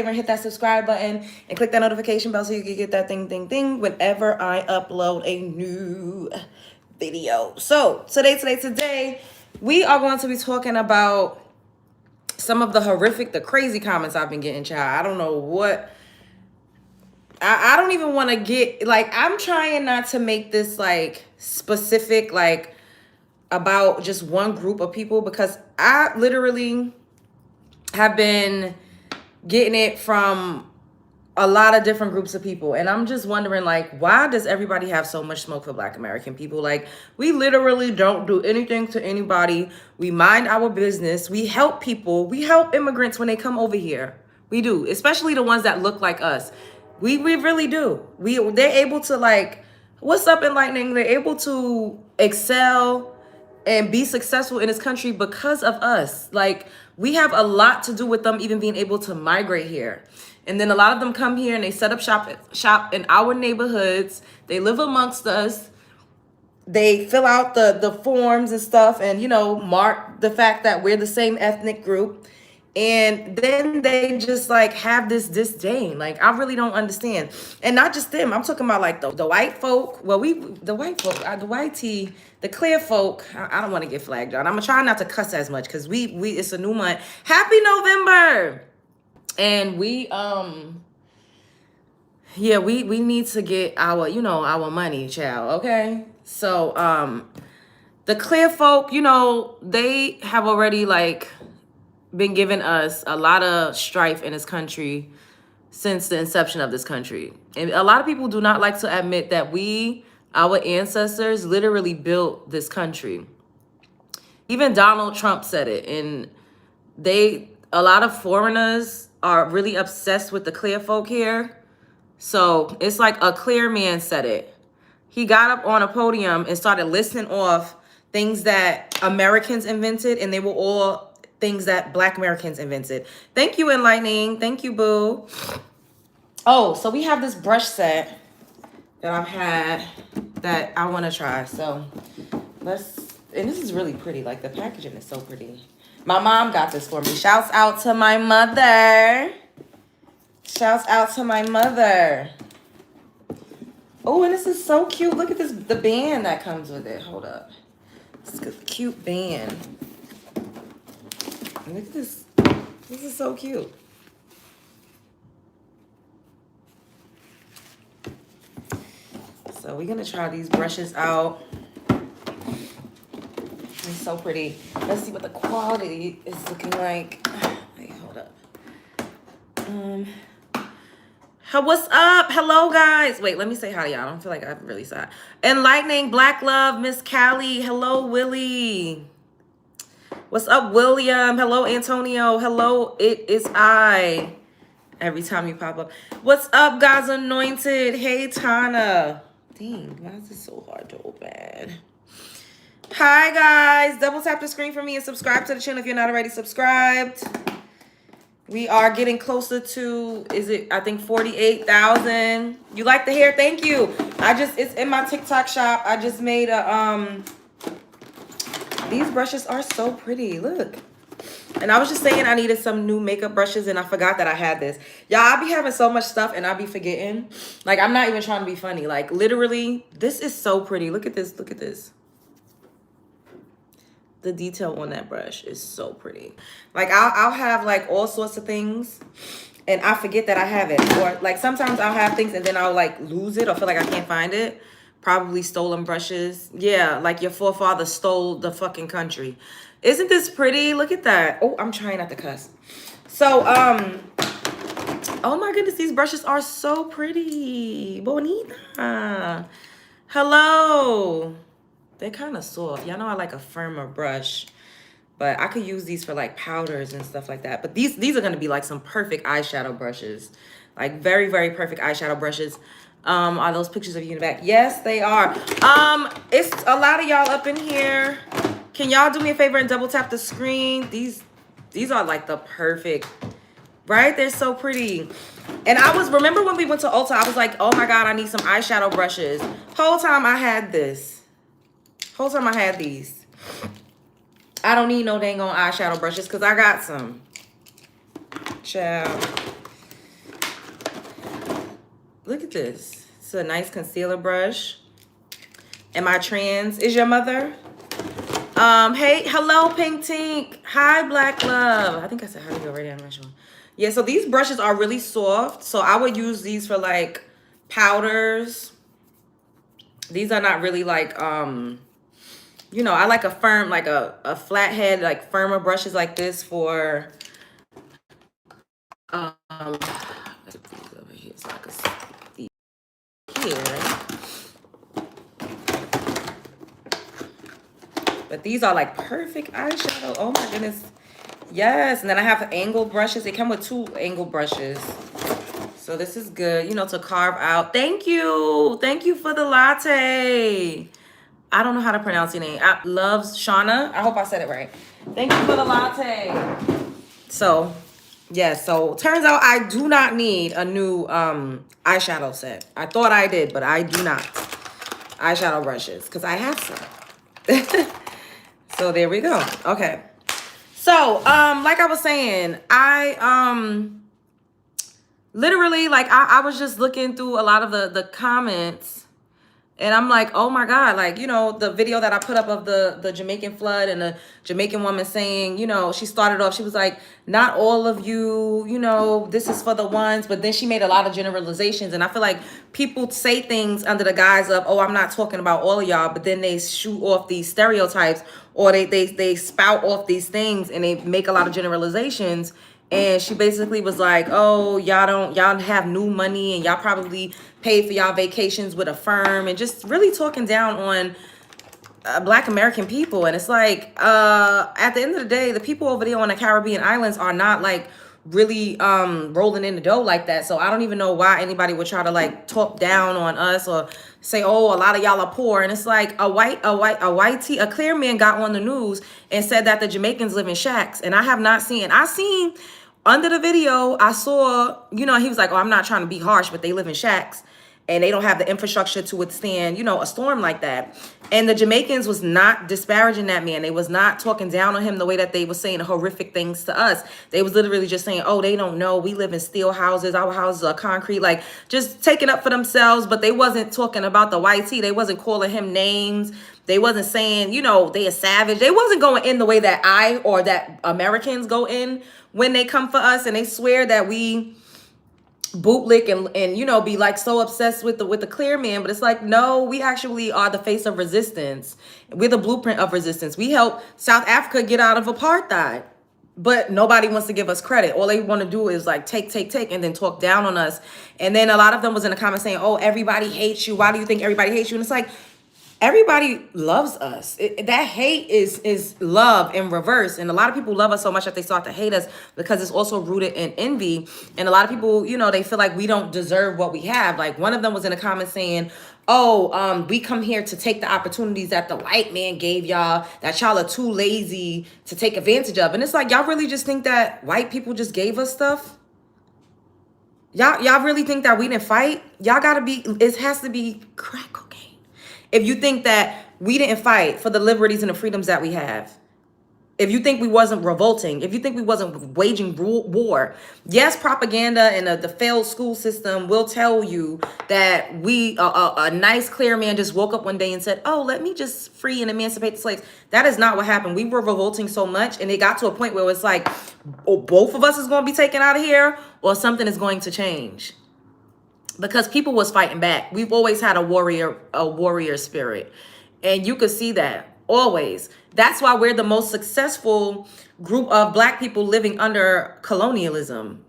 and hit that subscribe button and click that notification bell so you can get that ding whenever I upload a new video. So today, we are going to be talking about some of the crazy comments I've been getting, child. I don't know what. I don't even want to get, like, I'm trying not to make this, like, specific, like, about just one group of people, because I literally have been getting it from a lot of different groups of people. And I'm just wondering, like, why does everybody have so much smoke for Black American people? Like, we literally don't do anything to anybody. We mind our business. We help people. We help immigrants when they come over here. We do, especially the ones that look like us. We really do. They're able to, like, what's up, Enlightening? They're able to excel and be successful in this country because of us. Like, we have a lot to do with them even being able to migrate here. And then a lot of them come here and they set up shop in our neighborhoods. They live amongst us. They fill out the forms and stuff, and, you know, mark the fact that we're the same ethnic group. And then they just, like, have this disdain. Like, I really don't understand. And not just them. I'm talking about, like, the white folk. Well, the white folk, the white tea, the clear folk. I don't want to get flagged, y'all. I'm going to try not to cuss as much, because it's a new month. Happy November! And we need to get our, you know, our money, child, okay? So, the clear folk, you know, they have already, like, been giving us a lot of strife in this country since the inception of this country. And a lot of people do not like to admit that our ancestors literally built this country. Even Donald Trump said it. And a lot of foreigners are really obsessed with the clear folk here. So it's like a clear man said it. He got up on a podium and started listing off things that Americans invented, and they were all things that Black Americans invented. Thank you, Enlightening. Thank you, boo. Oh, so we have this brush set that I've had that I want to try. So and this is really pretty. Like, the packaging is so pretty. My mom got this for me. Shouts out to my mother. Shouts out to my mother. Oh, and this is so cute. Look at this, the band that comes with it. Hold up. This is a cute band. Look at this. This is so cute. So we're going to try these brushes out. It's so pretty. Let's see what the quality is looking like. Wait, hold up. What's up? Hello, guys. Wait, let me say hi to y'all. I don't feel like I've really said hi. Enlightening, Black Love, Miss Callie. Hello, Willie. What's up, William? Hello, Antonio. Hello, it is I. Every time you pop up. What's up, God's Anointed? Hey, Tana. Dang, why is this so hard to open? Hi, guys. Double tap the screen for me and subscribe to the channel if you're not already subscribed. We are getting closer to, I think 48,000. You like the hair? Thank you. It's in my TikTok shop. I just made these brushes are so pretty. Look. And I was just saying I needed some new makeup brushes, and I forgot that I had this. Y'all, I be having so much stuff and I be forgetting. Like, I'm not even trying to be funny. Like, literally, this is so pretty. Look at this. Look at this. The detail on that brush is so pretty. Like, I'll have, like, all sorts of things, and I forget that I have it. Or, like, sometimes I'll have things and then I'll, like, lose it or feel like I can't find it. Probably stolen brushes. Yeah, like your forefathers stole the fucking country. Isn't this pretty? Look at that. Oh, I'm trying not to cuss. So, oh my goodness, these brushes are so pretty. Bonita. Hello. They're kind of soft. Y'all know I like a firmer brush, but I could use these for, like, powders and stuff like that. But these are going to be, like, some perfect eyeshadow brushes. Like, very, very perfect eyeshadow brushes. Are those pictures of you in the back? Yes, they are. It's a lot of y'all up in here. Can y'all do me a favor and double tap the screen? These are, like, the perfect, right? They're so pretty. And remember when we went to Ulta, I was like, oh my God, I need some eyeshadow brushes. Whole time I had this. Whole time I had these. I don't need no dang on eyeshadow brushes because I got some. Child. this. It's a nice concealer brush. Am I trans? Is your mother? Hey, hello, Pink Tink. Hi, Black Love. I think I said how to go already. I'm not sure. Yeah, so these brushes are really soft. So I would use these for like powders. These are not really like, you know, I like a firm, like a flat head, like firmer brushes like this for, let's put these over here so I can see here. But these are like perfect eyeshadow. Oh my goodness. Yes. And then I have angled brushes. They come with 2 angled brushes. So this is good, you know, to carve out. Thank you. Thank you for the latte. I don't know how to pronounce your name. I loves Shauna. I hope I said it right. Thank you for the latte. So, yeah. So turns out I do not need a new eyeshadow set. I thought I did, but I do not. Eyeshadow brushes because I have some. So there we go. Okay. So, like I was saying, I literally, like, I was just looking through a lot of the comments, and I'm like, oh my God, like, you know, the video that I put up of the Jamaican flood and the Jamaican woman saying, you know, she started off, she was like, not all of you, you know, this is for the ones, but then she made a lot of generalizations, and I feel like people say things under the guise of, oh, I'm not talking about all of y'all, but then they shoot off these stereotypes, or they spout off these things, and they make a lot of generalizations. And she basically was like, oh, y'all have new money, and y'all probably paid for y'all vacations with a firm, and just really talking down on Black American people. And it's like, at the end of the day, the people over there on the Caribbean islands are not like really rolling in the dough like that. So I don't even know why anybody would try to like talk down on us or say, oh, a lot of y'all are poor. And it's like a clear man got on the news and said that the Jamaicans live in shacks. And I seen under the video, I saw, you know, he was like, oh, I'm not trying to be harsh, but they live in shacks. And they don't have the infrastructure to withstand, you know, a storm like that. And the Jamaicans was not disparaging that man. They was not talking down on him the way that they was saying horrific things to us. They was literally just saying, oh, they don't know. We live in steel houses. Our houses are concrete. Like, just taking up for themselves. But they wasn't talking about the white tee. They wasn't calling him names. They wasn't saying, you know, they are savage. They wasn't going in the way that I or that Americans go in when they come for us. And they swear that we bootlick and you know, be like so obsessed with the clear man. But it's like, no, we actually are the face of resistance. We're the blueprint of resistance. We helped South Africa get out of apartheid, but nobody wants to give us credit. All they want to do is like take and then talk down on us. And then a lot of them was in the comments saying, oh, everybody hates you. Why do you think everybody hates you? And it's like, everybody loves us. That hate is love in reverse. And a lot of people love us so much that they start to hate us because it's also rooted in envy. And a lot of people, you know, they feel like we don't deserve what we have. Like one of them was in the comments saying, oh, we come here to take the opportunities that the white man gave y'all, that y'all are too lazy to take advantage of. And it's like, y'all really just think that white people just gave us stuff? Y'all really think that we didn't fight? Y'all gotta be, it has to be crack cocaine. If you think that we didn't fight for the liberties and the freedoms that we have, if you think we wasn't revolting, if you think we wasn't waging war, yes, propaganda and the failed school system will tell you that we, a nice clear man just woke up one day and said, oh, let me just free and emancipate the slaves. That is not what happened. We were revolting so much, and it got to a point where it's like, oh, both of us is going to be taken out of here, or something is going to change. Because people was fighting back. We've always had a warrior spirit. And you could see that always. That's why we're the most successful group of Black people living under colonialism.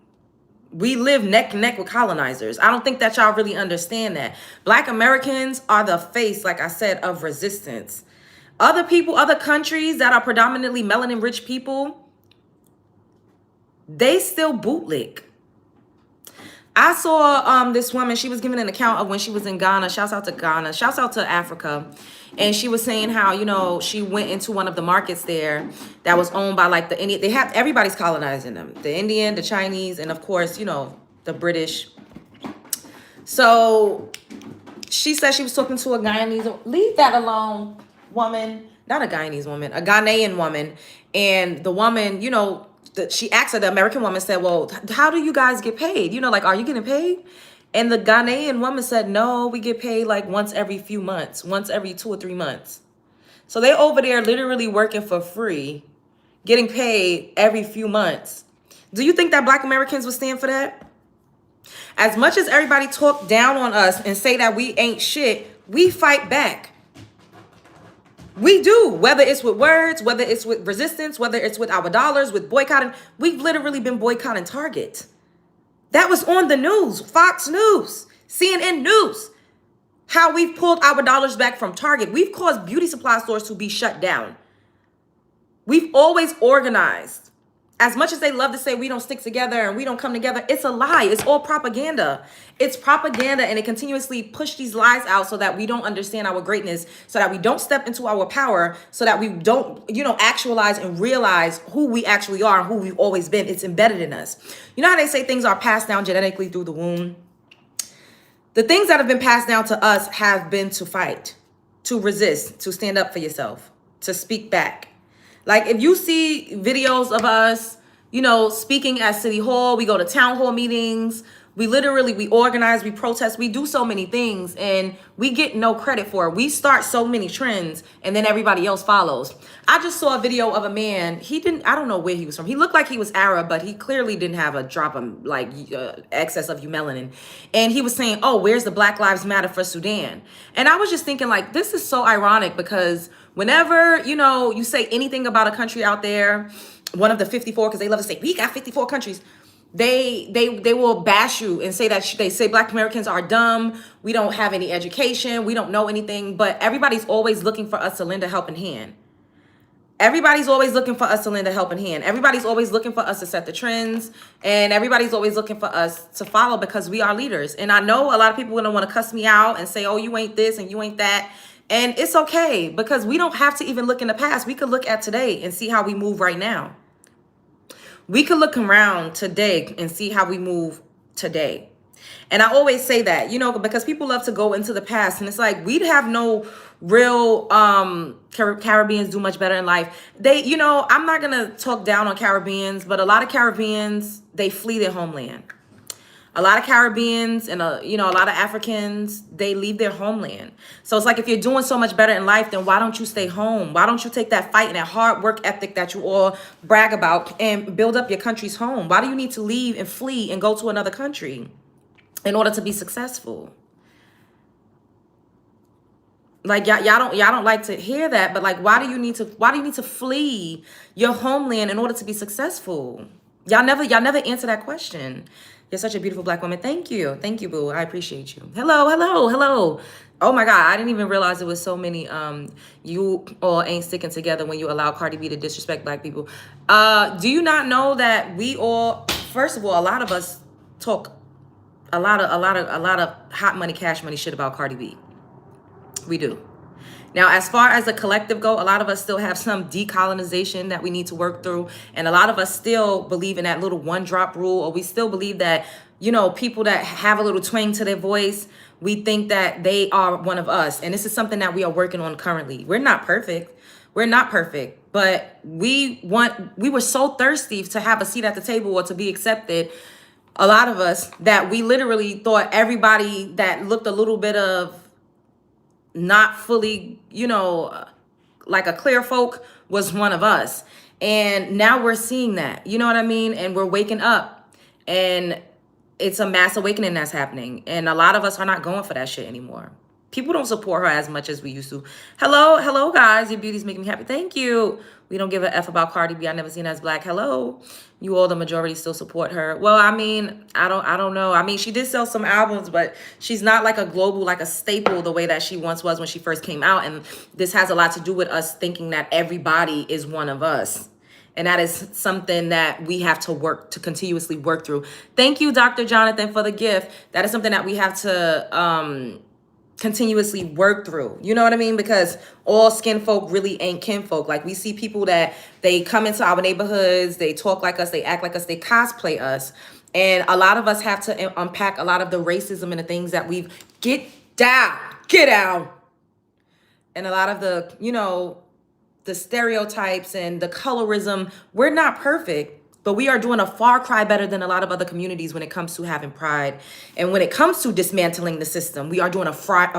We live neck and neck with colonizers. I don't think that y'all really understand that. Black Americans are the face, like I said, of resistance. Other people, other countries that are predominantly melanin rich people, they still bootlick. I saw this woman, she was giving an account of when she was in Ghana. Shouts out to Ghana. Shouts out to Africa. And she was saying how, you know, she went into one of the markets there that was owned by like the Indian. They have, everybody's colonizing them. The Indian, the Chinese, and of course, you know, the British. So she said she was talking to a Guyanese, leave that alone, woman. Not a Guyanese woman, a Ghanaian woman. And the woman, you know, she asked her, the American woman said, well, how do you guys get paid? You know, like, are you getting paid? And the Ghanaian woman said, no, we get paid like once every few months, once every 2 or 3 months. So they over there literally working for free, getting paid every few months. Do you think that Black Americans would stand for that? As much as everybody talk down on us and say that we ain't shit, we fight back. We do, whether it's with words, whether it's with resistance, whether it's with our dollars, with boycotting. We've literally been boycotting Target. That was on the news, Fox News, CNN News, how we've pulled our dollars back from Target. We've caused beauty supply stores to be shut down. We've always organized. As much as they love to say we don't stick together and we don't come together, it's a lie. It's all propaganda. It's propaganda, and it continuously push these lies out so that we don't understand our greatness, so that we don't step into our power, so that we don't, actualize and realize who we actually are and who we've always been. It's embedded in us. You know how they say things are passed down genetically through the womb? The things that have been passed down to us have been to fight, to resist, to stand up for yourself, to speak back. Like if you see videos of us, speaking at City Hall, we go to town hall meetings, we organize, we protest, we do so many things, and we get no credit for it. We start so many trends, and then everybody else follows. I just saw a video of a man, I don't know where he was from. He looked like he was Arab, but he clearly didn't have a drop of excess of melanin. And he was saying, oh, where's the Black Lives Matter for Sudan? And I was just thinking, like, this is so ironic, because whenever, you say anything about a country out there, one of the 54, because they love to say, we got 54 countries, they will bash you and say that they say Black Americans are dumb, we don't have any education, we don't know anything, but everybody's always looking for us to lend a helping hand. Everybody's always looking for us to lend a helping hand. Everybody's always looking for us to set the trends, and everybody's always looking for us to follow because we are leaders. And I know a lot of people don't want to cuss me out and say, oh, you ain't this and you ain't that. And it's okay, because we don't have to even look in the past. We could look at today and see how we move right now. We could look around today and see how we move today. And I always say that, because people love to go into the past, and it's like, we'd have no real Caribbeans do much better in life. I'm not going to talk down on Caribbeans, but a lot of Caribbeans, they flee their homeland. A lot of Caribbeans and a lot of Africans, they leave their homeland. So it's like, if you're doing so much better in life, then why don't you stay home? Why don't you take that fight and that hard work ethic that you all brag about and build up your country's home? Why do you need to leave and flee and go to another country in order to be successful? Like y'all don't like to hear that, but like, why do you need to flee your homeland in order to be successful? Y'all never answer that question. You're such a beautiful Black woman. Thank you, boo. I appreciate you. Hello. Oh my God, I didn't even realize there was so many. You all ain't sticking together when you allow Cardi B to disrespect Black people. Do you not know that we all? First of all, a lot of us talk a lot of hot money, cash money shit about Cardi B. We do. Now, as far as the collective go, a lot of us still have some decolonization that we need to work through. And a lot of us still believe in that little one drop rule, or we still believe that, people that have a little twang to their voice, we think that they are one of us. And this is something that we are working on currently. We're not perfect, but we were so thirsty to have a seat at the table or to be accepted. A lot of us, that we literally thought everybody that looked a little bit of not fully, like a clear folk was one of us. And now we're seeing that, you know what I mean? And we're waking up, and it's a mass awakening that's happening. And a lot of us are not going for that shit anymore. People don't support her as much as we used to. Hello guys, your beauty's making me happy. Thank you. We don't give a F about Cardi B. I never seen her as Black. Hello. You all, the majority, still support her. Well, I mean, I don't know. I mean, she did sell some albums, but she's not like a global, like a staple the way that she once was when she first came out. And this has a lot to do with us thinking that everybody is one of us. And that is something that we have to continuously work through. Thank you, Dr. Jonathan, for the gift. That is something that we have to continuously work through. You know what I mean? Because all skin folk really ain't kinfolk. Like, we see people that they come into our neighborhoods, they talk like us, they act like us, they cosplay us. And a lot of us have to unpack a lot of the racism and the things that we've get down. And a lot of the, the stereotypes and the colorism. We're not perfect. But we are doing a far cry better than a lot of other communities when it comes to having pride. And when it comes to dismantling the system, we are doing a far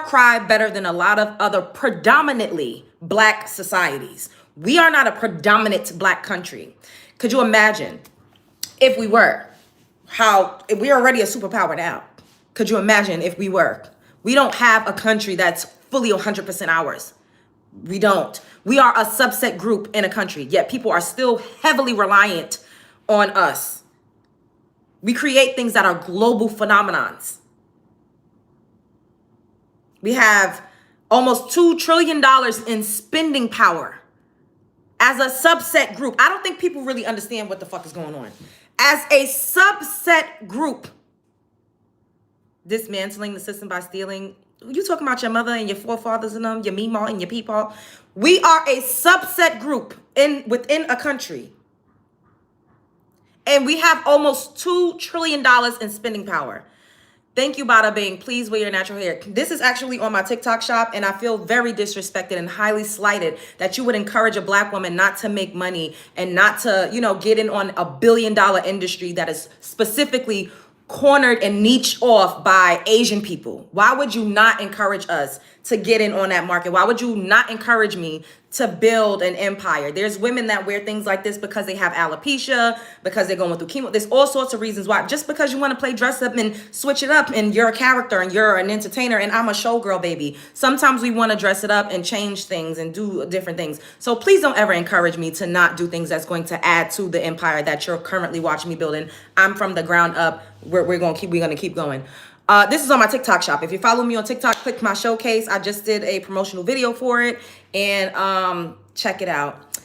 cry better than a lot of other predominantly Black societies. We are not a predominant Black country. Could you imagine if we were? If we're already a superpower now. Could you imagine if we were? We don't have a country that's fully 100% ours. We don't. We are a subset group in a country, yet people are still heavily reliant on us. We create things that are global phenomenons. We have almost $2 trillion in spending power as a subset group. I don't think people really understand what the fuck is going on. As a subset group, dismantling the system by stealing. You talking about your mother and your forefathers and them, your meemaw and your peepaw. We are a subset group within a country. And we have almost $2 trillion in spending power. Thank you, Bada Bing. Please wear your natural hair. This is actually on my TikTok shop, and I feel very disrespected and highly slighted that you would encourage a Black woman not to make money and not to, get in on $1 billion industry that is specifically cornered and niched off by Asian people. Why would you not encourage us to get in on that market? Why would you not encourage me to build an empire? There's women that wear things like this because they have alopecia, because they're going through chemo. There's all sorts of reasons why. Just because you want to play dress up and switch it up and you're a character and you're an entertainer and I'm a showgirl baby. Sometimes we want to dress it up and change things and do different things. So please don't ever encourage me to not do things that's going to add to the empire that you're currently watching me building. I'm from the ground up. We're going to keep going. This is on my TikTok shop. If you follow me on TikTok, click my showcase. I just did a promotional video for it. And check it out.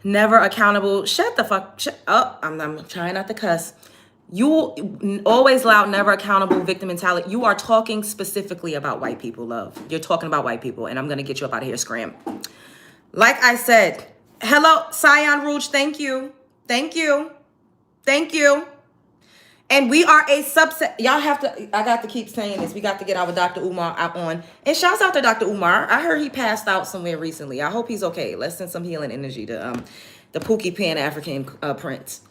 Never accountable. Shut the fuck. I'm trying not to cuss. You always loud, never accountable victim mentality. You are talking specifically about white people, love. You're talking about white people. And I'm going to get you up out of here, scram. Like I said, hello, Cyan Rouge. Thank you. Thank you. Thank you. And we are a subset. Y'all have to, I got to keep saying this. We got to get our Dr. Umar out on. And shouts out to Dr. Umar. I heard he passed out somewhere recently. I hope he's okay. Let's send some healing energy to the Pookie Pan-African Prince.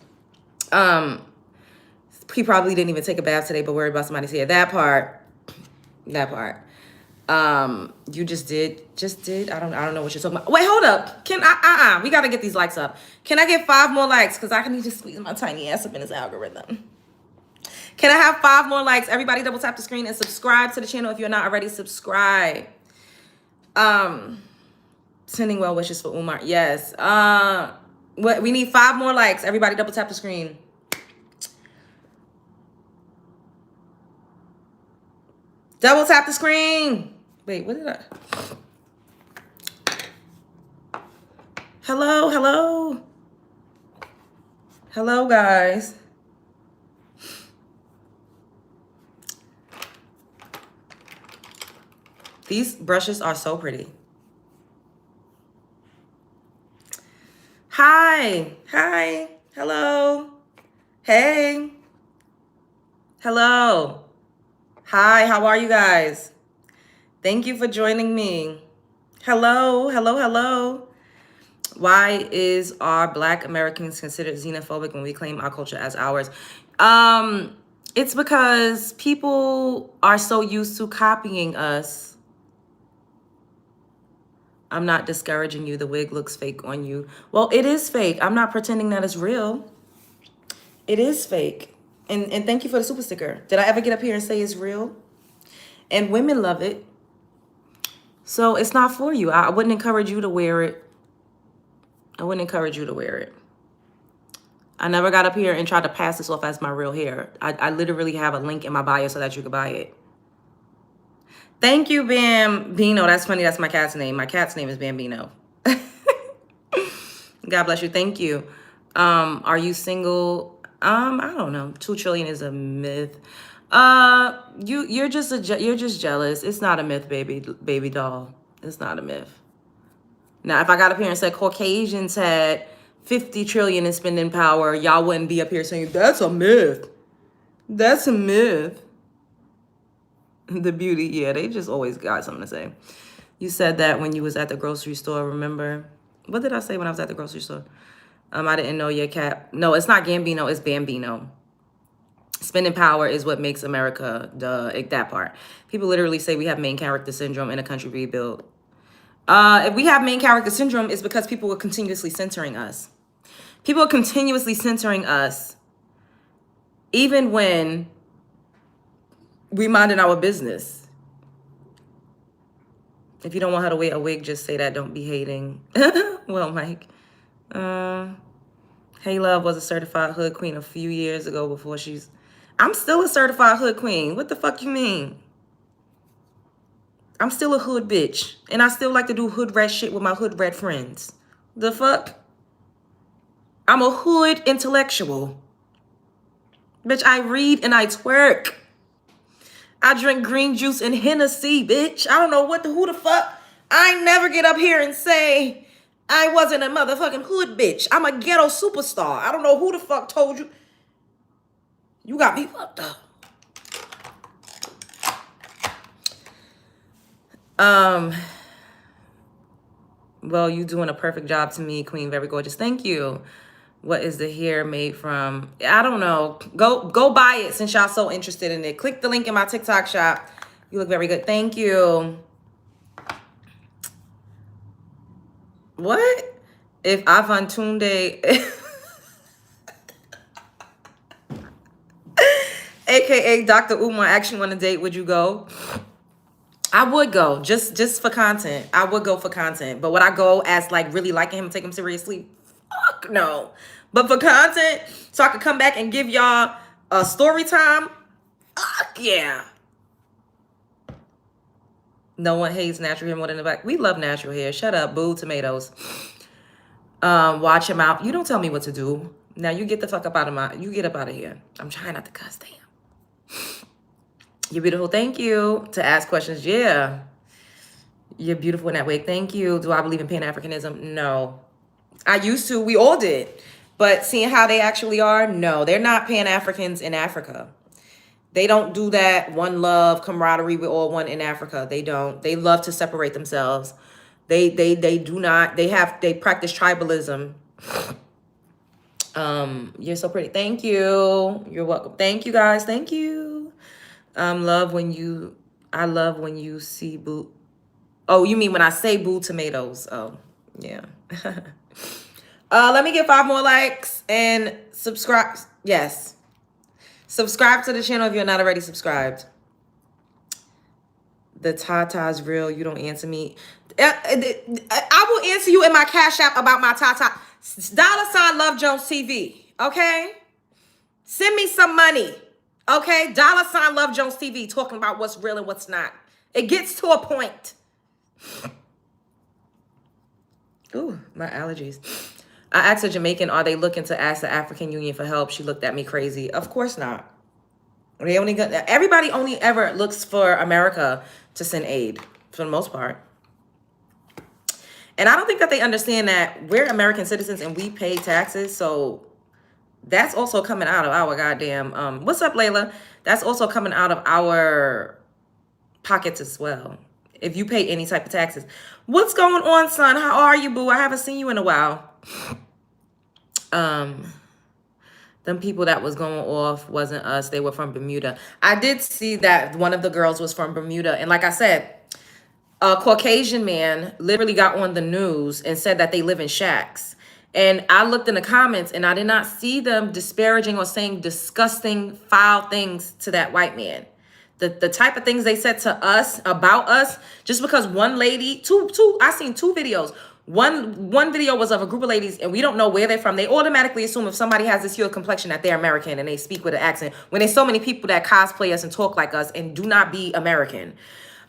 He probably didn't even take a bath today, but worried about somebody's hair. That part. You just did. I don't know what you're talking about. Wait, hold up. We got to get these likes up. Can I get 5 more likes? Because I need to squeeze my tiny ass up in this algorithm. Can I have 5 more likes? Everybody double tap the screen and subscribe to the channel if you're not already subscribed. Sending well wishes for Umar. Yes. We need 5 more likes. Everybody double tap the screen. Double tap the screen. Wait, what did I? Hello, guys. These brushes are so pretty. Hi, hello, hey, hello, hi, how are you guys? Thank you for joining me. Hello. Why is our Black Americans considered xenophobic when we claim our culture as ours? It's because people are so used to copying us. I'm not discouraging you. The wig looks fake on you. Well, it is fake. I'm not pretending that it's real. It is fake. And thank you for the super sticker. Did I ever get up here and say it's real? And women love it. So it's not for you. I wouldn't encourage you to wear it. I never got up here and tried to pass this off as my real hair. I literally have a link in my bio so that you could buy it. Thank you, Bambino. That's funny. That's my cat's name. My cat's name is Bambino. God bless you. Thank you. Are you single? I don't know. 2 trillion is a myth. You're just jealous. It's not a myth, baby doll. It's not a myth. Now, if I got up here and said Caucasians had 50 trillion in spending power, y'all wouldn't be up here saying that's a myth. That's a myth. The beauty, yeah, they just always got something to say. You said that when you was at the grocery store, remember? What did I say when I was at the grocery store? I didn't know your cap. No, it's not Gambino, it's Bambino. Spending power is what makes America, that part. People literally say we have main character syndrome in a country rebuilt. If we have main character syndrome, it's because people are continuously censoring us. People are continuously censoring us, even when we minding our business. If you don't want her to wear a wig, just say that. Don't be hating. Well, Mike. Hey Love was a certified hood queen a few years ago before she's... I'm still a certified hood queen. What the fuck you mean? I'm still a hood bitch. And I still like to do hood rat shit with my hood rat friends. The fuck? I'm a hood intellectual. Bitch, I read and I twerk. I drink green juice and Hennessy, bitch. I don't know who the fuck. I never get up here and say I wasn't a motherfucking hood bitch. I'm a ghetto superstar. I don't know who the fuck told you. You got me fucked up. Well, you doing a perfect job to me, Queen. Very gorgeous. Thank you. What is the hair made from? I don't know. Go buy it since y'all so interested in it. Click the link in my TikTok shop. You look very good. Thank you. What? If Avantunde, aka Dr. Umar, actually want to date, would you go? I would go just for content. I would go for content. But would I go as like really liking him and take him seriously? Fuck no. But for content, so I could come back and give y'all a story time? Fuck yeah. No one hates natural hair more than the back. We love natural hair. Shut up, boo, tomatoes. Watch him out. You don't tell me what to do. Now you get the fuck up out of you get up out of here. I'm trying not to cuss, damn. You're beautiful, thank you. To ask questions, yeah. You're beautiful in that way, thank you. Do I believe in Pan-Africanism? No. I used to, we all did. But seeing how they actually are, no. They're not Pan-Africans in Africa. They don't do that one love, camaraderie, we're all one in Africa. They don't. They love to separate themselves. They do not, they practice tribalism. You're so pretty. Thank you. You're welcome. Thank you guys. Thank you. I love when you see boo. Oh, you mean when I say boo tomatoes? Oh, yeah. Let me get 5 more likes and subscribe. Yes. Subscribe to the channel if you're not already subscribed. The Tata's real. You don't answer me. I will answer you in my Cash App about my Tata. $ Love Jones TV. Okay? Send me some money. Okay? $ Love Jones TV talking about what's real and what's not. It gets to a point. Ooh, my allergies. I asked a Jamaican, are they looking to ask the African Union for help? She looked at me crazy. Of course not. Everybody only ever looks for America to send aid, for the most part. And I don't think that they understand that we're American citizens and we pay taxes. So that's also coming out of our goddamn, what's up, Layla? That's also coming out of our pockets as well. If you pay any type of taxes. What's going on, son? How are you, boo? I haven't seen you in a while. Them people that was going off wasn't us. They were from Bermuda. I did see that one of the girls was from Bermuda. And like I said, a Caucasian man literally got on the news and said that they live in shacks. And I looked in the comments and I did not see them disparaging or saying disgusting, foul things to that white man. The type of things they said to us, about us, just because one lady, I seen 2 videos. One video was of a group of ladies and we don't know where they're from. They automatically assume if somebody has this hue of complexion that they're American and they speak with an accent. When there's so many people that cosplay us and talk like us and do not be American.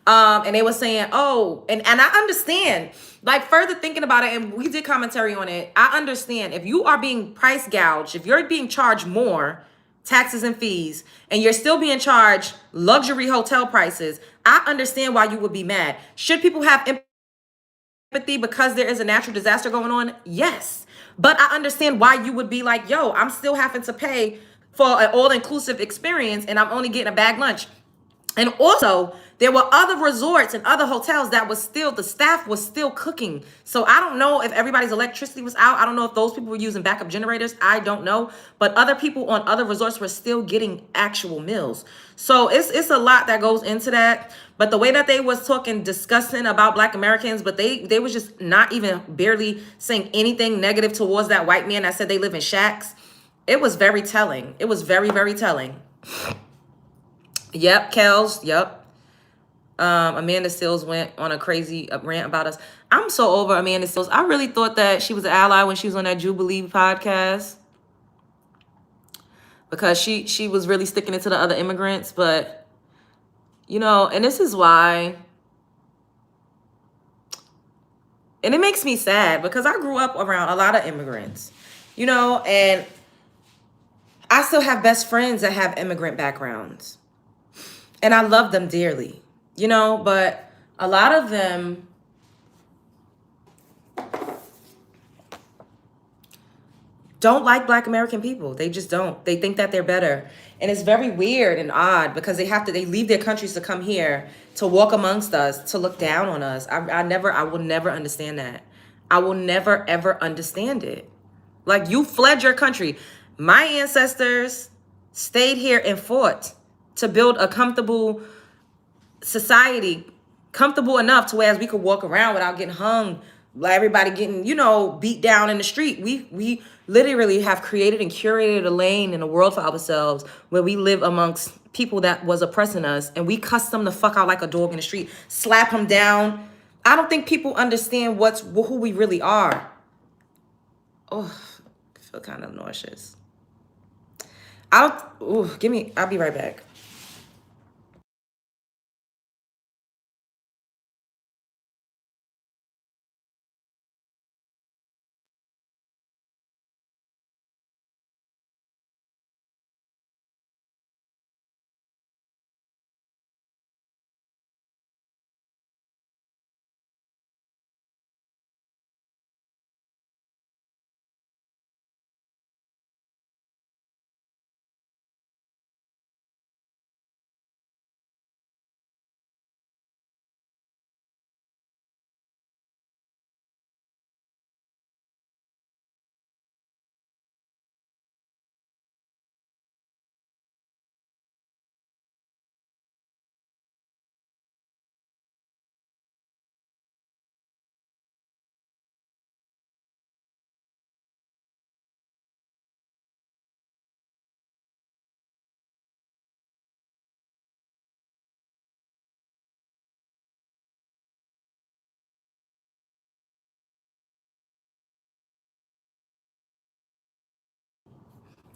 And they were saying, oh, and I understand, like further thinking about it, and we did commentary on it. I understand if you are being price gouged, if you're being charged more taxes and fees, and you're still being charged luxury hotel prices, I understand why you would be mad. Should people have empathy because there is a natural disaster going on? Yes. But I understand why you would be like, yo, I'm still having to pay for an all-inclusive experience and I'm only getting a bag lunch. And also, There were other resorts and other hotels that was still, the staff was still cooking. So I don't know if everybody's electricity was out. I don't know if those people were using backup generators. I don't know. But other people on other resorts were still getting actual meals. So it's a lot that goes into that. But the way that they was talking, discussing about Black Americans, but they was just not even barely saying anything negative towards that white man that said they live in shacks. It was very telling. It was very, very telling. Yep, Kels. Yep. Amanda Seales went on a crazy rant about us. I'm so over Amanda Seales. I really thought that she was an ally when she was on that Jubilee podcast, because she was really sticking it to the other immigrants. But, you know, and this is why, and it makes me sad because I grew up around a lot of immigrants, you know, and I still have best friends that have immigrant backgrounds, and I love them dearly. You know, but a lot of them don't like Black American people. They just don't. They think that they're better. And it's very weird and odd because they leave their countries to come here to walk amongst us, to look down on us. I will never understand that. I will never, ever understand it. Like, you fled your country. My ancestors stayed here and fought to build a comfortable society, comfortable enough to where as we could walk around without getting hung, like everybody getting, you know, beat down in the street. We literally have created and curated a lane in the world for ourselves where we live amongst people that was oppressing us, and we cuss them the fuck out like a dog in the street, slap them down. I don't think people understand who we really are. Oh, I feel kind of nauseous. I'll be right back.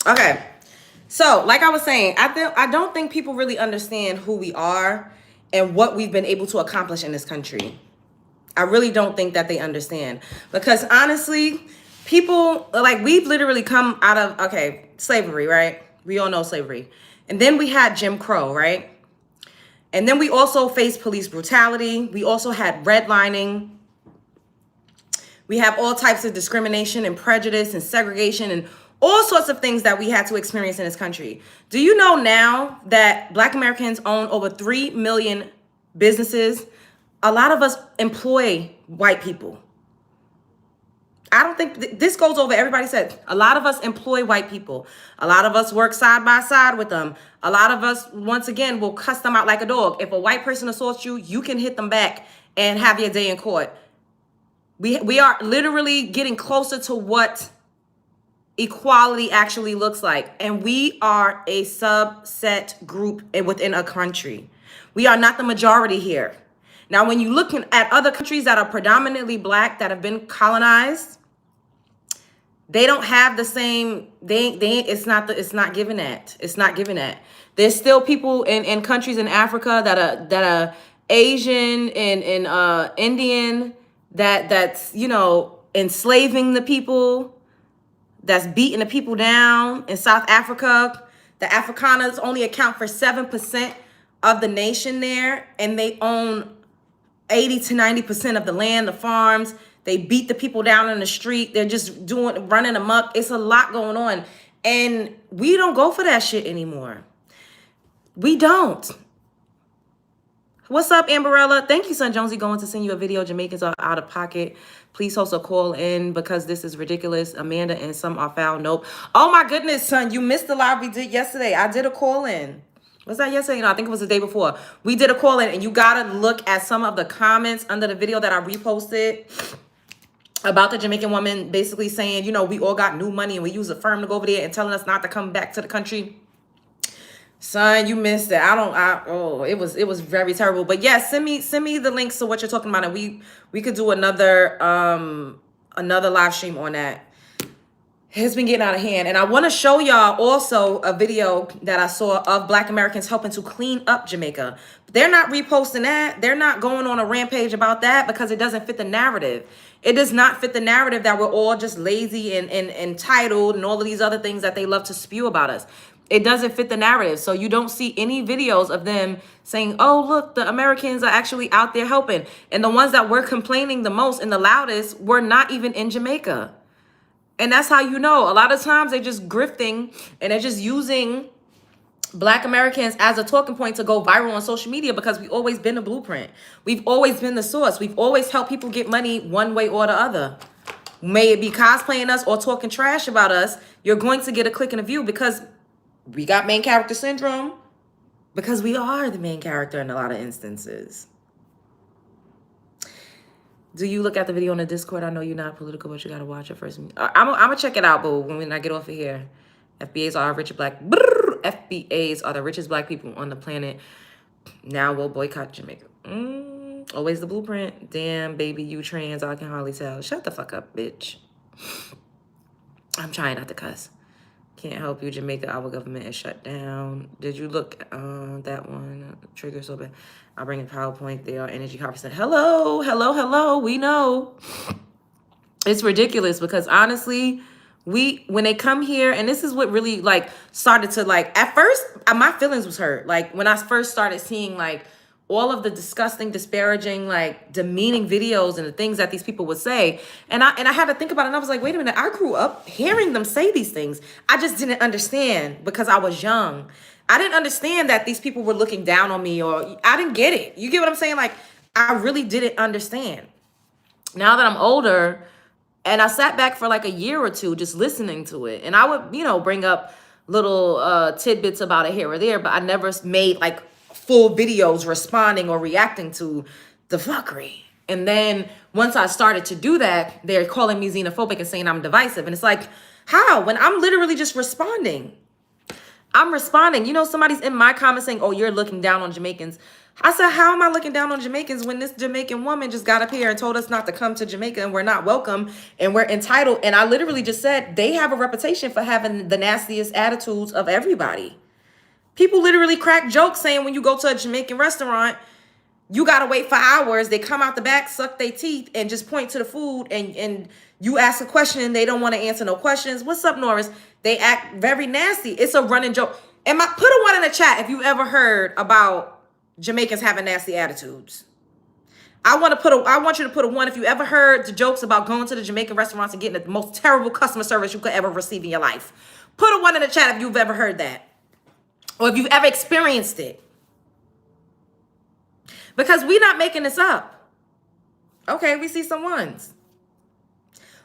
Okay. So, like I was saying, I don't think people really understand who we are and what we've been able to accomplish in this country. I really don't think that they understand, because honestly, people, like, we've literally come out of, slavery, right? We all know slavery. And then we had Jim Crow, right? And then we also faced police brutality. We also had redlining. We have all types of discrimination and prejudice and segregation and all sorts of things that we had to experience in this country. Do you know now that Black Americans own over 3 million businesses? A lot of us employ white people. I don't think this goes over. Everybody said a lot of us employ white people. A lot of us work side by side with them. A lot of us, once again, will cuss them out like a dog. If a white person assaults you, you can hit them back and have your day in court. We are literally getting closer to what equality actually looks like. And we are a subset group within a country. We are not the majority here. Now, when you look at other countries that are predominantly Black, that have been colonized, they don't have the same, it's not given that. It's not given that. There's still people in countries in Africa that are Asian and Indian, that's, you know, enslaving the people, that's beating the people down. In South Africa, the Afrikaners only account for 7% of the nation there, and they own 80 to 90% of the land, the farms. They beat the people down in the street. They're just running amok. It's a lot going on. And we don't go for that shit anymore. We don't. What's up, Amberella? Thank you, son. Jonesy, going to send you a video. Jamaicans are out of pocket. Please also call in because this is ridiculous. Amanda and some are foul. Nope. Oh my goodness, son. You missed the live we did yesterday. I did a call in. Was that yesterday? No, I think it was the day before. We did a call in, and you gotta look at some of the comments under the video that I reposted about the Jamaican woman basically saying, you know, we all got new money and we use a firm to go over there and telling us not to come back to the country. Son, you missed it. It was very terrible. But yeah, send me the links to what you're talking about, and we could do another live stream on that. It's been getting out of hand. And I want to show y'all also a video that I saw of Black Americans helping to clean up Jamaica. They're not reposting that. They're not going on a rampage about that because it doesn't fit the narrative. It does not fit the narrative that we're all just lazy and entitled and all of these other things that they love to spew about us. It doesn't fit the narrative. So you don't see any videos of them saying, oh, look, the Americans are actually out there helping. And the ones that were complaining the most and the loudest were not even in Jamaica. And that's how you know. A lot of times they're just grifting and they're just using Black Americans as a talking point to go viral on social media because we've always been the blueprint. We've always been the source. We've always helped people get money one way or the other. May it be cosplaying us or talking trash about us, you're going to get a click and a view because we got main character syndrome, because we are the main character in a lot of instances. Do you look at the video on the Discord? I know you're not political, but you got to watch it first. I'm going to check it out, but when I get off of here. FBAs are rich black. FBAs are the richest Black people on the planet. Now we'll boycott Jamaica. Always the blueprint. Damn, baby, you trans. I can hardly tell. Shut the fuck up, bitch. I'm trying not to cuss. Can't help you, Jamaica. Our government is shut down. Did you look that one? Trigger so bad. I'll bring a PowerPoint. They are energy harvesting. Hello. We know. It's ridiculous because honestly, when they come here, and this is what really like started to like, at first, my feelings was hurt. Like when I first started seeing like all of the disgusting, disparaging, like demeaning videos and the things that these people would say. And I had to think about it and I was like, wait a minute, I grew up hearing them say these things. I just didn't understand because I was young. I didn't understand that these people were looking down on me, or I didn't get it. You get what I'm saying? Like, I really didn't understand. Now that I'm older, and I sat back for like a year or two just listening to it, and I would, you know, bring up little tidbits about it here or there, but I never made like full videos responding or reacting to the fuckery. And then once I started to do that, they're calling me xenophobic and saying I'm divisive. And it's like, how? When I'm literally just responding. I'm responding. You know, somebody's in my comments saying, oh, you're looking down on Jamaicans. I said, how am I looking down on Jamaicans when this Jamaican woman just got up here and told us not to come to Jamaica and we're not welcome and we're entitled? And I literally just said they have a reputation for having the nastiest attitudes of everybody. People literally crack jokes saying when you go to a Jamaican restaurant, you got to wait for hours. They come out the back, suck their teeth, and just point to the food. And you ask a question and they don't want to answer no questions. What's up, Norris? They act very nasty. It's a running joke. Put a one in the chat if you ever heard about Jamaicans having nasty attitudes. I want you to put a one if you ever heard the jokes about going to the Jamaican restaurants and getting the most terrible customer service you could ever receive in your life. Put a one in the chat if you've ever heard that. Or if you've ever experienced it. Because we're not making this up. Okay, we see some ones.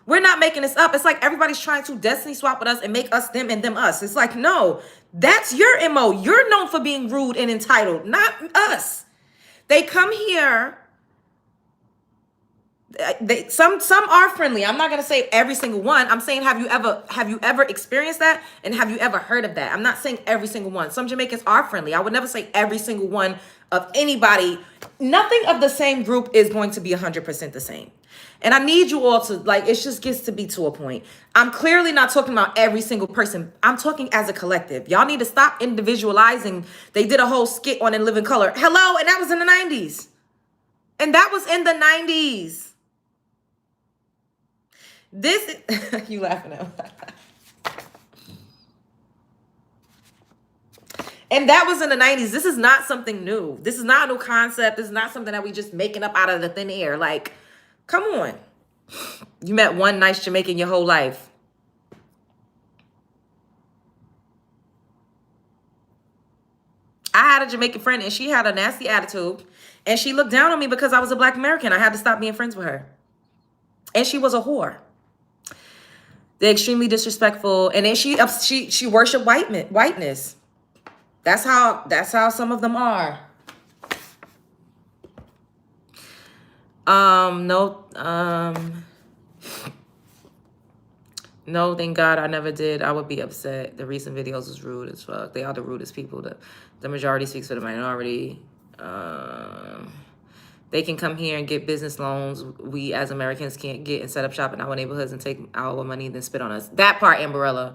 We're not making this up. It's like everybody's trying to destiny swap with us and make us them and them us. It's like, no, that's your MO. You're known for being rude and entitled, not us. They come here. Some are friendly. I'm not going to say every single one. I'm saying, have you ever experienced that? And have you ever heard of that? I'm not saying every single one. Some Jamaicans are friendly. I would never say every single one of anybody. Nothing of the same group is going to be 100% the same. And I need you all to, like, it just gets to be to a point. I'm clearly not talking about every single person. I'm talking as a collective. Y'all need to stop individualizing. They did a whole skit on In Living Color. Hello, and that was in the 90s. And that was in the 90s. This, you laughing at. And that was in the 90s. This is not something new. This is not a new concept. This is not something that we just making up out of the thin air. Like, come on. You met one nice Jamaican your whole life. I had a Jamaican friend and she had a nasty attitude and she looked down on me because I was a Black American. I had to stop being friends with her. And she was a whore. They're extremely disrespectful. And then she worshiped whiteness. That's how some of them are. No, thank God I never did. I would be upset. The recent videos was rude as fuck. They are the rudest people. The majority speaks for the minority. They can come here and get business loans we as Americans can't get and set up shop in our neighborhoods and take our money and then spit on us. That part, Amberella.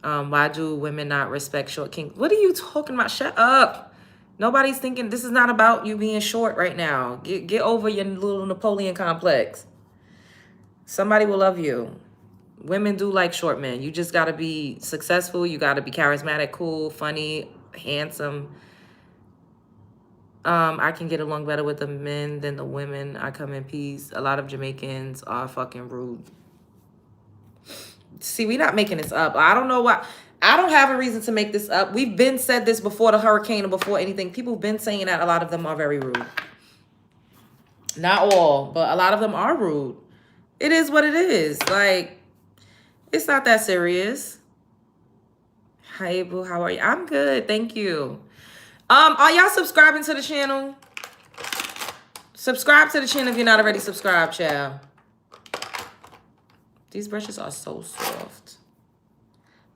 Why do women not respect short kings? What are you talking about? Shut up. Nobody's thinking, this is not about you being short right now. Get over your little Napoleon complex. Somebody will love you. Women do like short men. You just got to be successful. You got to be charismatic, cool, funny, handsome. I can get along better with the men than the women. I come in peace. A lot of Jamaicans are fucking rude. See, we're not making this up. I don't know why. I don't have a reason to make this up. We've been said this before the hurricane or before anything. People have been saying that a lot of them are very rude. Not all, but a lot of them are rude. It is what it is. Like, it's not that serious. Hi, boo. How are you? I'm good. Thank you. Are y'all subscribing to the channel? Subscribe to the channel if you're not already subscribed, child. These brushes are so soft.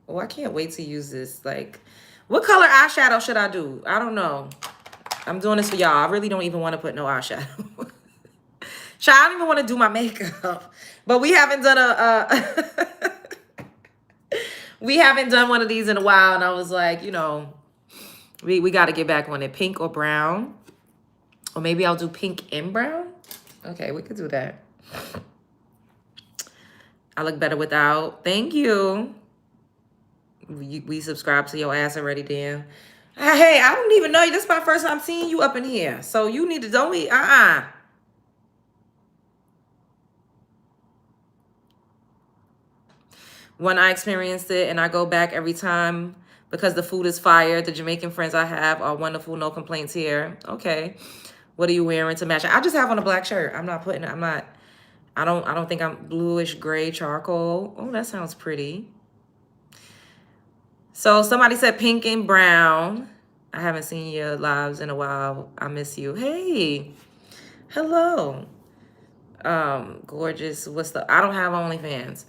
Oh, I can't wait to use this. Like, what color eyeshadow should I do? I don't know. I'm doing this for y'all. I really don't even want to put no eyeshadow. Child, I don't even want to do my makeup. But we haven't done we haven't done one of these in a while. And I was like, you know, we got to get back on it. Pink or brown. Or maybe I'll do pink and brown. Okay, we could do that. I look better without. Thank you. We subscribe to your ass already, damn. Hey, I don't even know you. This is my first time seeing you up in here. So you need to, don't we? When I experienced it and I go back every time because the food is fire. The Jamaican friends I have are wonderful. No complaints here. Okay. What are you wearing to match? I just have on a black shirt. I don't think I'm bluish gray charcoal. Oh, that sounds pretty. So somebody said pink and brown. I haven't seen your lives in a while. I miss you. Hey. Hello. Gorgeous. I don't have OnlyFans.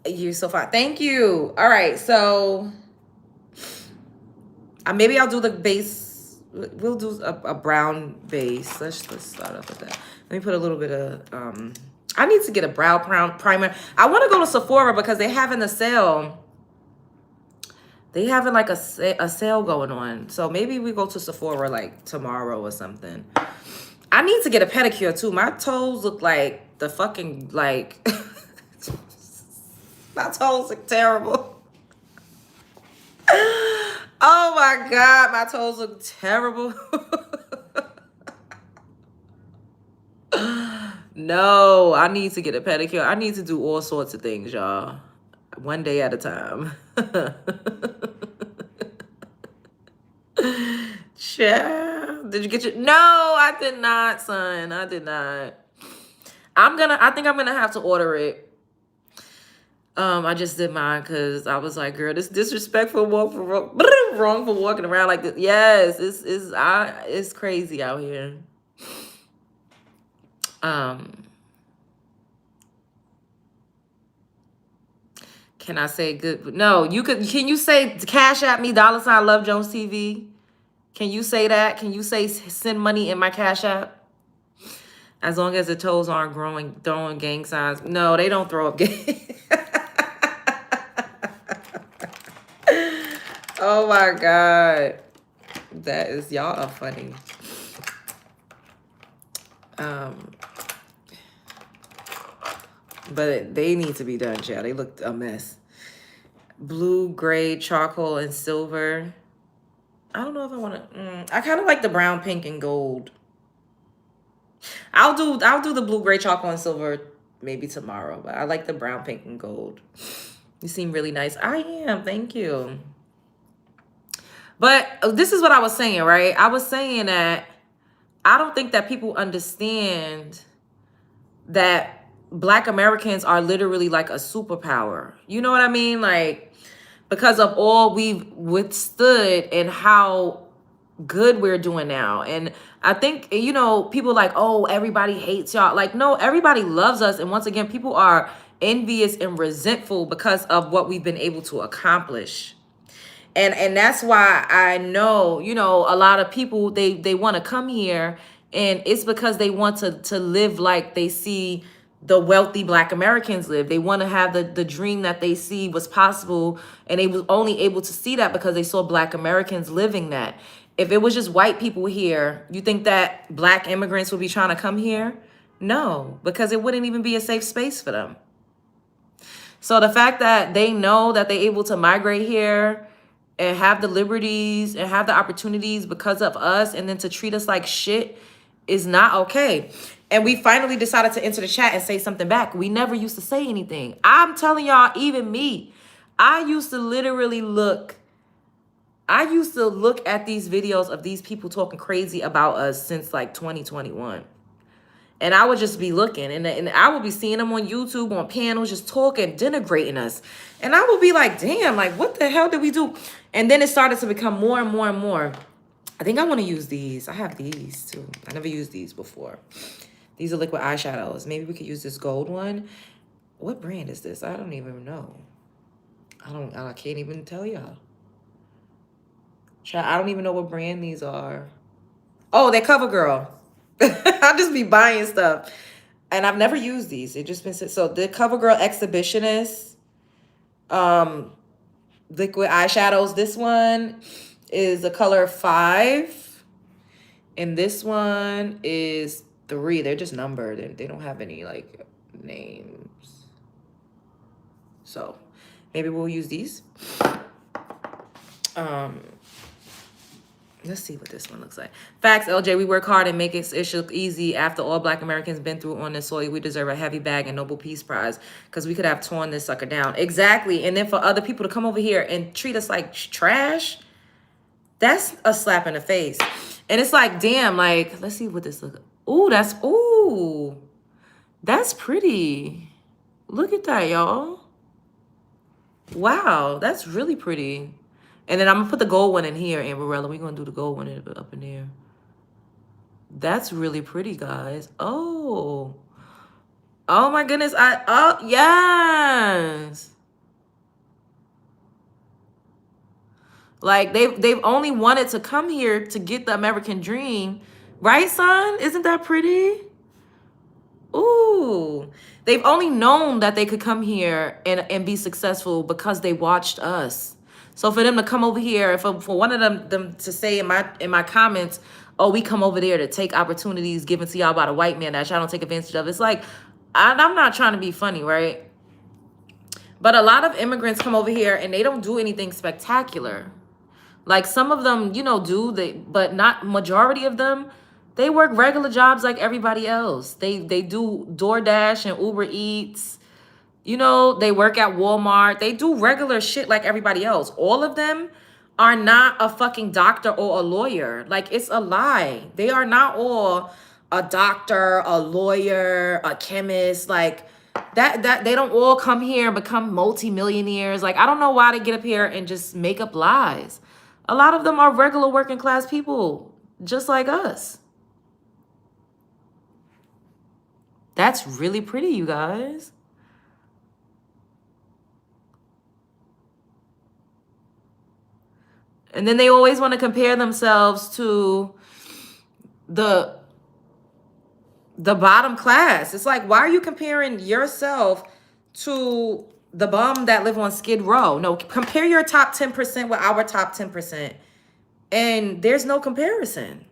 You're so fine. Thank you. All right. So maybe I'll do the base. We'll do a brown base. Let's start off with that. Let me put a little bit of, I need to get a brow primer. I want to go to Sephora because they're having a sale. They having like a sale going on. So maybe we go to Sephora like tomorrow or something. I need to get a pedicure too. My toes look like the fucking, like, my toes look terrible. Oh my God, my toes look terrible. No, I need to get a pedicure. I need to do all sorts of things, y'all. One day at a time. Child, did you get your... No, I did not, son. I did not. I think I'm gonna have to order it. I just did mine because I was like, girl, this disrespectful wrong for walking around like this. Yes, it's crazy out here. Can I say good? No, can you say cash at me, $ Love Jones TV? Can you say that? Can you say send money in my Cash App? As long as the toes aren't throwing gang signs. No, they don't throw up gang. Oh my God. Y'all are funny. But they need to be done, child. They look a mess. Blue, gray, charcoal, and silver. I don't know if I want to. I kind of like the brown, pink, and gold. I'll do the blue, gray, charcoal, and silver maybe tomorrow. But I like the brown, pink, and gold. You seem really nice. I am. Thank you. But this is what I was saying, right? I was saying that I don't think that people understand that Black Americans are literally like a superpower. You know what I mean? Like, because of all we've withstood and how good we're doing now. And I think, you know, people like, oh, everybody hates y'all. Like, no, everybody loves us. And once again, people are envious and resentful because of what we've been able to accomplish. And that's why I know, you know, a lot of people, they want to come here, and it's because they want to live like they see the wealthy Black Americans live. They want to have the dream that they see was possible, and they was only able to see that because they saw Black Americans living that. If it was just white people here, you think that Black immigrants would be trying to come here? No, because it wouldn't even be a safe space for them. So the fact that they know that they're able to migrate here and have the liberties and have the opportunities because of us, and then to treat us like shit is not okay. And we finally decided to enter the chat and say something back. We never used to say anything. I'm telling y'all, even me, I used to look at these videos of these people talking crazy about us since like 2021. And I would just be looking, and I would be seeing them on YouTube, on panels, just talking, denigrating us. And I would be like, damn, like, what the hell did we do? And then it started to become more and more and more. I think I want to use these. I have these too. I never used these before. These are liquid eyeshadows. Maybe we could use this gold one. What brand is this? I don't even know. I can't even tell y'all. I don't even know what brand these are. Oh, they're CoverGirl. I'll just be buying stuff. And I've never used these. It just been so the CoverGirl Exhibitionist liquid eyeshadows. This one is the color 5. And this one is 3. They're just numbered and they don't have any like names. So maybe we'll use these. Let's see what this one looks like. Facts, LJ, we work hard and make it look easy. After all Black Americans been through on this soil, we deserve a heavy bag and Nobel Peace Prize, because we could have torn this sucker down. Exactly. And then for other people to come over here and treat us like trash, that's a slap in the face. And it's like, damn, like, let's see what this looks like. That's pretty. Look at that, y'all. Wow, that's really pretty. And then I'm going to put the gold one in here, Amberella. We're going to do the gold one up in there. That's really pretty, guys. Oh my goodness. Yes. Like, they've only wanted to come here to get the American dream. Right, son? Isn't that pretty? Ooh. They've only known that they could come here and be successful because they watched us. So for them to come over here, for one of them to say in my comments, oh, we come over there to take opportunities given to y'all by the white man that y'all don't take advantage of. It's like, I'm not trying to be funny, right? But a lot of immigrants come over here and they don't do anything spectacular. Like some of them, you know, but not majority of them. They work regular jobs like everybody else. They do DoorDash and Uber Eats. You know, they work at Walmart. They do regular shit like everybody else. All of them are not a fucking doctor or a lawyer. Like, it's a lie. They are not all a doctor, a lawyer, a chemist. Like, that they don't all come here and become multimillionaires. Like, I don't know why they get up here and just make up lies. A lot of them are regular working class people, just like us. That's really pretty, you guys. And then they always want to compare themselves to the bottom class. It's like, why are you comparing yourself to the bum that live on Skid Row? No, compare your top 10% with our top 10%. And there's no comparison.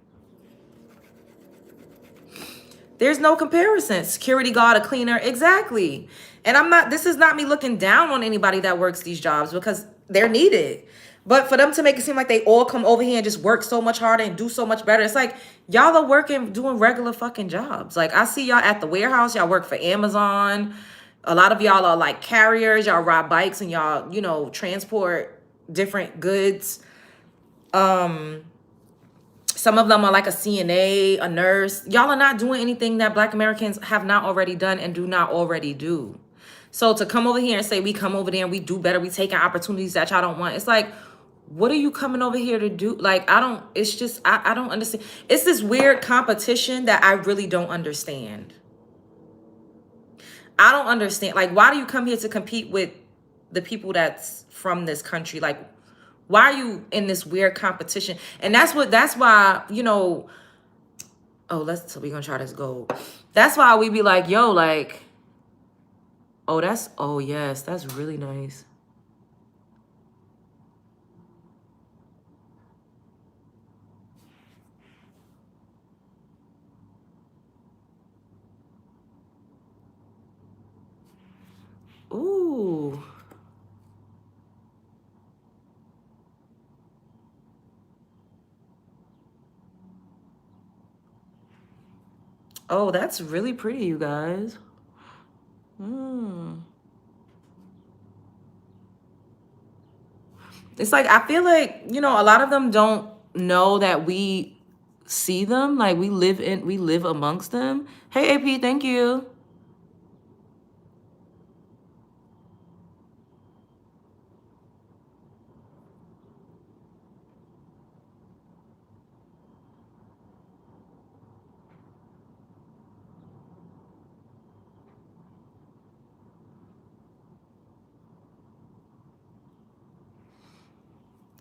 There's no comparison. Security guard, a cleaner, exactly. And this is not me looking down on anybody that works these jobs, because they're needed. But for them to make it seem like they all come over here and just work so much harder and do so much better, it's like, y'all are working, doing regular fucking jobs. Like, I see y'all at the warehouse. Y'all work for Amazon. A lot of y'all are like carriers. Y'all ride bikes and y'all, you know, transport different goods. Um, some of them are like a CNA, a nurse. Y'all are not doing anything that Black Americans have not already done and do not already do. So to come over here and say we come over there and we do better, we take opportunities that y'all don't want. It's like, what are you coming over here to do? Like, it's just, I don't understand. It's this weird competition that I really don't understand. I don't understand. Like, why do you come here to compete with the people that's from this country? Like, why are you in this weird competition? And that's why, so we're gonna try this gold. That's why we be like, yo, like, oh yes, that's really nice. Ooh. Oh, that's really pretty, you guys. It's like, I feel like, a lot of them don't know that we see them. Like, we live amongst them. Hey, AP, thank you.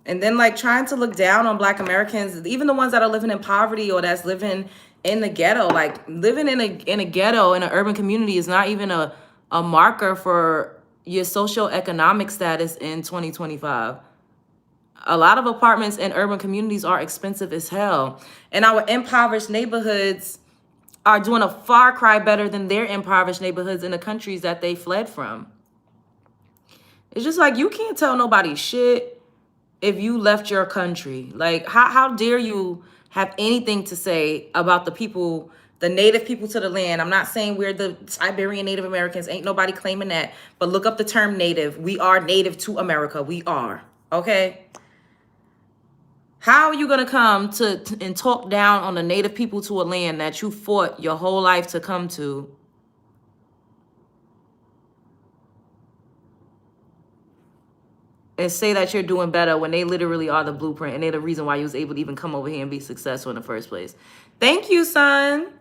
And then like trying to look down on Black Americans, even the ones that are living in poverty or that's living in the ghetto. Like living in a ghetto in an urban community is not even a marker for your socioeconomic status in 2025. A lot of apartments in urban communities are expensive as hell. And our impoverished neighborhoods are doing a far cry better than their impoverished neighborhoods in the countries that they fled from. It's just like, you can't tell nobody shit if you left your country. Like, how dare you have anything to say about the people, the native people to the land? I'm not saying we're the Siberian Native Americans. Ain't nobody claiming that. But look up the term native. We are native to America. We are. Okay? How are you going to come and talk down on the native people to a land that you fought your whole life to come to? And say that you're doing better when they literally are the blueprint and they're the reason why you was able to even come over here and be successful in the first place. Thank you, son.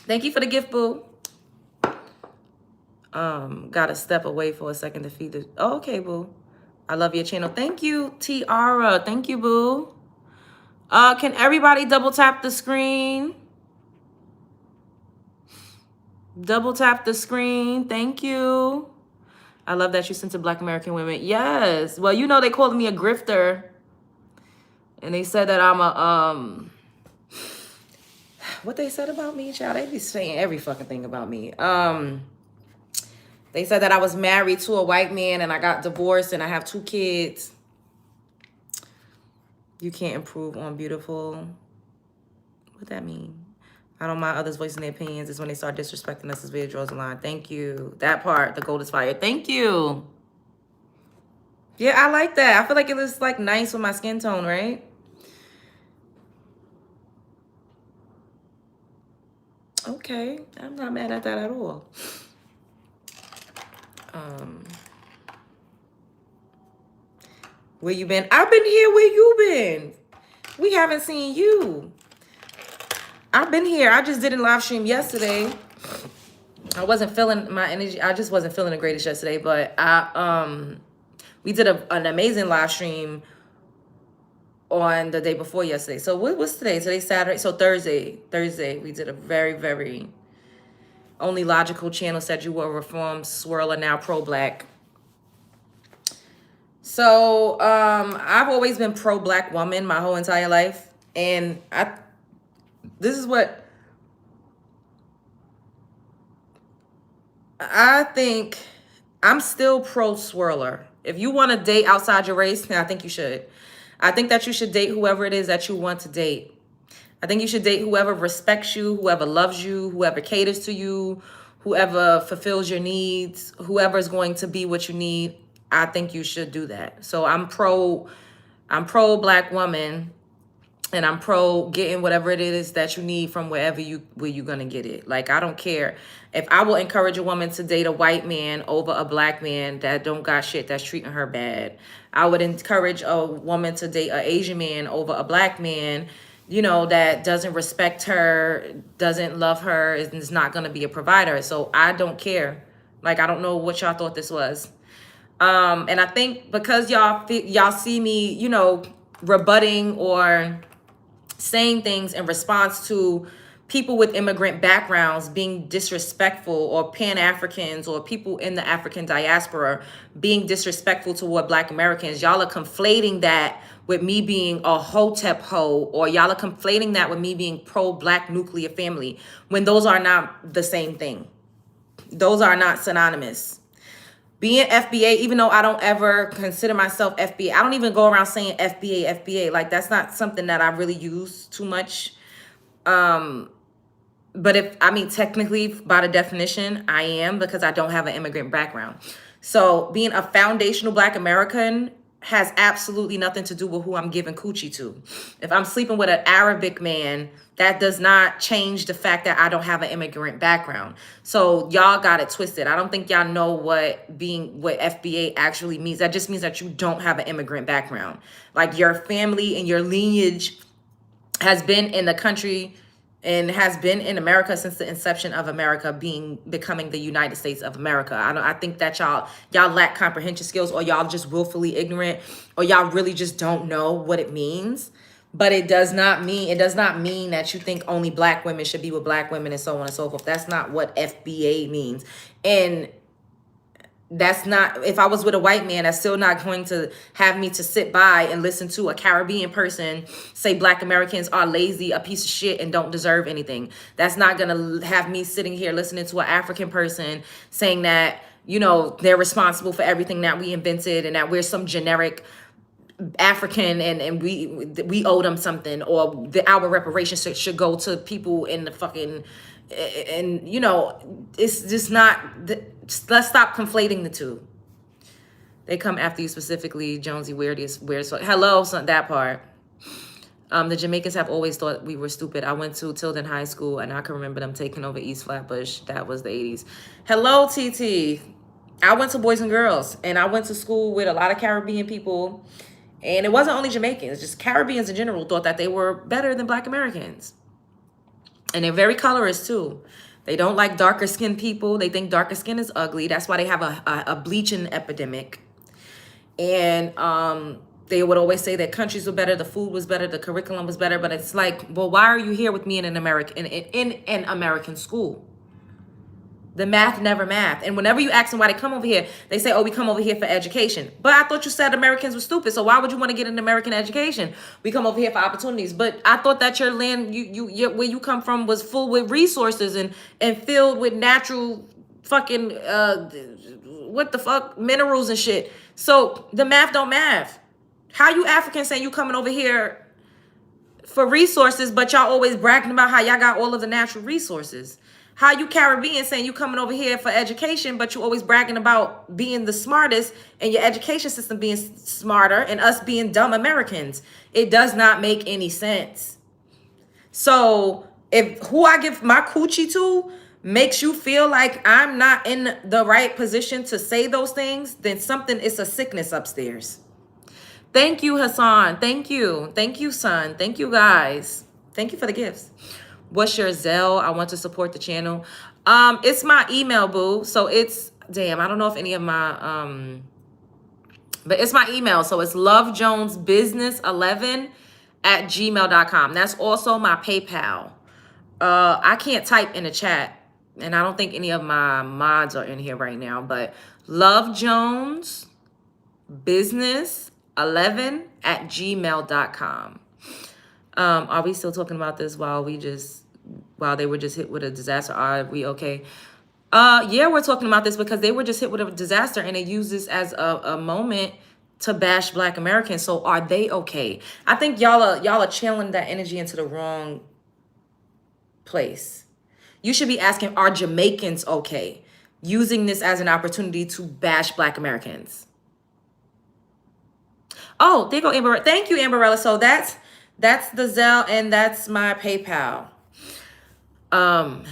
Thank you for the gift, boo. Gotta step away for a second to feed the... Oh, okay, boo. I love your channel. Thank you, Tiara. Thank you, boo. Can everybody double tap the screen? Double tap the screen. Thank you. I love that you sent to Black American women. Yes. Well, they called me a grifter. And they said that I'm a, what they said about me, child? They be saying every fucking thing about me. They said that I was married to a white man and I got divorced and I have 2 kids. You can't improve on beautiful. What that mean? I don't mind others voicing their opinions. It's when they start disrespecting us as video draws a line. Thank you. That part, the gold is fire. Thank you. Yeah, I like that. I feel like it looks like nice with my skin tone, right? Okay, I'm not mad at that at all. Where you been? I've been here. Where you been? We haven't seen you. I've been here. I just didn't live stream yesterday. I wasn't feeling my energy. I just wasn't feeling the greatest yesterday. But we did an amazing live stream on the day before yesterday. So what's today? Today's Saturday. So Thursday we did a very, very only logical channel said you were a reformed swirler, now pro-black. So I've always been pro-black woman my whole entire life. And this is what I think. I'm still pro-swirler. If you want to date outside your race, I think you should. I think that you should date whoever it is that you want to date. I think you should date whoever respects you, whoever loves you, whoever caters to you, whoever fulfills your needs, whoever is going to be what you need. I think you should do that. So I'm pro I'm pro black woman, and I'm pro getting whatever it is that you need from where you're gonna get it. Like, I don't care. If I will encourage a woman to date a white man over a black man that don't got shit, that's treating her bad. I would encourage a woman to date an Asian man over a black man, you know, that doesn't respect her, doesn't love her, is not gonna be a provider. So I don't care. Like, I don't know what y'all thought this was. And I think because y'all see me, you know, rebutting or saying things in response to people with immigrant backgrounds being disrespectful, or Pan-Africans or people in the African diaspora being disrespectful toward Black Americans, y'all are conflating that with me being a hotep hoe, or y'all are conflating that with me being pro-Black nuclear family, when those are not the same thing. Those are not synonymous. Being FBA, even though I don't ever consider myself FBA, I don't even go around saying FBA. Like, that's not something that I really use too much. But technically, by the definition, I am, because I don't have an immigrant background. So being a foundational Black American has absolutely nothing to do with who I'm giving coochie to. If I'm sleeping with an Arabic man, that does not change the fact that I don't have an immigrant background. So y'all got it twisted. I don't think y'all know what FBA actually means. That just means that you don't have an immigrant background. Like, your family and your lineage has been in the country and has been in America since the inception of America becoming the United States of America. I think that y'all lack comprehension skills, or y'all just willfully ignorant, or y'all really just don't know what it means. But it does not mean that you think only Black women should be with Black women, and so on and so forth. That's not what FBA means. And that's not, if I was with a white man, that's still not going to have me to sit by and listen to a Caribbean person say Black Americans are lazy, a piece of shit, and don't deserve anything. That's not going to have me sitting here listening to an African person saying that, you know, they're responsible for everything that we invented, and that we're some generic African, and we owe them something, or our reparations should go to people in the fucking, and you know, it's just not. Let's stop conflating the two. They come after you specifically, Jonesy. Weird as fuck. Hello, son, that part. The Jamaicans have always thought we were stupid. I went to Tilden High School, and I can remember them taking over East Flatbush. That was the 80s. Hello, TT. I went to Boys and Girls, and I went to school with a lot of Caribbean people. And it wasn't only Jamaicans, just Caribbeans in general thought that they were better than Black Americans. And they're very colorist too. They don't like darker skinned people. They think darker skin is ugly. That's why they have a bleaching epidemic. And they would always say that countries were better, the food was better, the curriculum was better. But it's like, well, why are you here with me in an American school? The math never math. And whenever you ask them why they come over here, they say, oh, we come over here for education. But I thought you said Americans were stupid. So why would you want to get an American education? We come over here for opportunities. But I thought that your land, where you come from, was full with resources and filled with natural fucking, what the fuck, minerals and shit. So the math don't math. How you Africans saying you coming over here for resources, but y'all always bragging about how y'all got all of the natural resources? How you Caribbean saying you coming over here for education, but you always bragging about being the smartest and your education system being smarter and us being dumb Americans? It does not make any sense. So if who I give my coochie to makes you feel like I'm not in the right position to say those things, then it's a sickness upstairs. Thank you, Hassan. Thank you. Thank you, son. Thank you, guys. Thank you for the gifts. What's your Zelle? I want to support the channel. It's my email, boo. So it's, damn, I don't know if any of my, but it's my email. So it's lovejonesbusiness11@gmail.com. That's also my PayPal. I can't type in the chat, and I don't think any of my mods are in here right now, but lovejonesbusiness11@gmail.com. Are we still talking about this while they were just hit with a disaster? Are we okay? Yeah, we're talking about this because they were just hit with a disaster, and they use this as a moment to bash Black Americans. So are they okay? I think y'all are channeling that energy into the wrong place. You should be asking, are Jamaicans okay? Using this as an opportunity to bash Black Americans. Oh, there you go, Amber. Thank you, Amberella. So that's the Zelle and that's my PayPal. Um,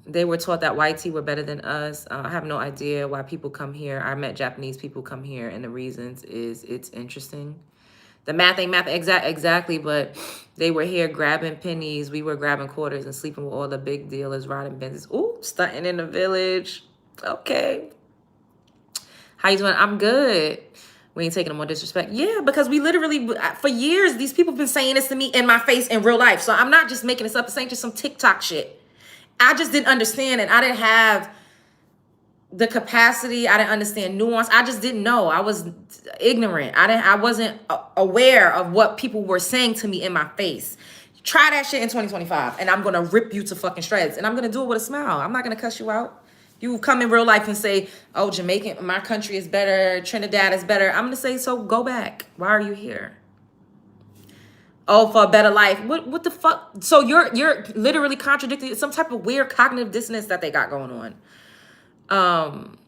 they were taught that white tea were better than us. I have no idea why people come here. I met Japanese people come here, and the reasons is it's interesting. The math ain't math exactly, but they were here grabbing pennies. We were grabbing quarters and sleeping with all the big dealers, riding Benzes. Ooh, stunting in the village. Okay. How you doing? I'm good. We ain't taking no more disrespect. Yeah, because we literally, for years, these people have been saying this to me in my face in real life. So I'm not just making this up. This ain't just some TikTok shit. I just didn't understand it. I didn't have the capacity. I didn't understand nuance. I just didn't know. I was ignorant. I wasn't aware of what people were saying to me in my face. Try that shit in 2025 and I'm going to rip you to fucking shreds. And I'm going to do it with a smile. I'm not going to cuss you out. You come in real life and say, oh, Jamaican, my country is better. Trinidad is better. I'm going to say, so go back. Why are you here? Oh, for a better life. What the fuck? So you're literally contradicting some type of weird cognitive dissonance that they got going on.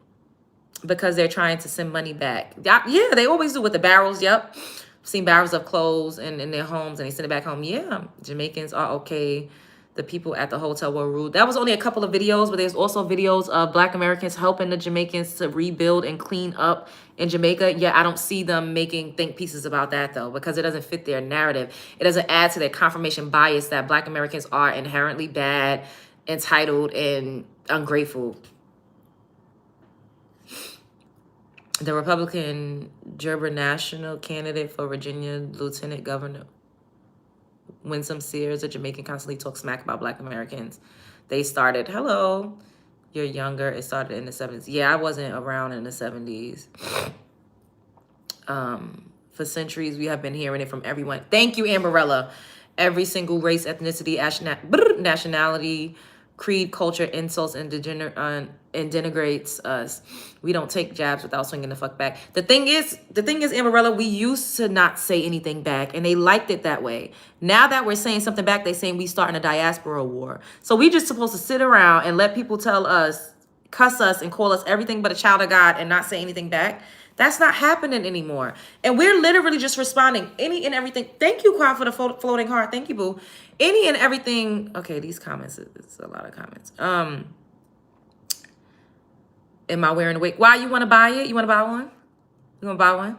Because they're trying to send money back. Yeah, they always do with the barrels. Yep. Seen barrels of clothes in their homes and they send it back home. Yeah, Jamaicans are okay. The people at the hotel were rude. That was only a couple of videos, but there's also videos of Black Americans helping the Jamaicans to rebuild and clean up in Jamaica. Yeah, I don't see them making think pieces about that, though, because it doesn't fit their narrative. It doesn't add to their confirmation bias that Black Americans are inherently bad, entitled, and ungrateful. The Republican Gerber National candidate for Virginia Lieutenant Governor Winsome Sears, a Jamaican, constantly talks smack about Black Americans. They started, hello, you're younger. It started in the 70s. Yeah, I wasn't around in the 70s. For centuries, we have been hearing it from everyone. Thank you, Amberella. Every single race, ethnicity, nationality, creed, culture, insults, and denigrates us. We don't take jabs without swinging the fuck back. The thing is, Amberella, we used to not say anything back, and they liked it that way. Now that we're saying something back, they're saying we starting a diaspora war. So we just supposed to sit around and let people tell us, cuss us, and call us everything but a child of God and not say anything back? That's not happening anymore. And we're literally just responding any and everything. Thank you, Quan, for the floating heart. Thank you, boo. Any and everything. Okay, these comments, it's a lot of comments. Am I wearing a wig? Why you want to buy it? You want to buy one? You want to buy one?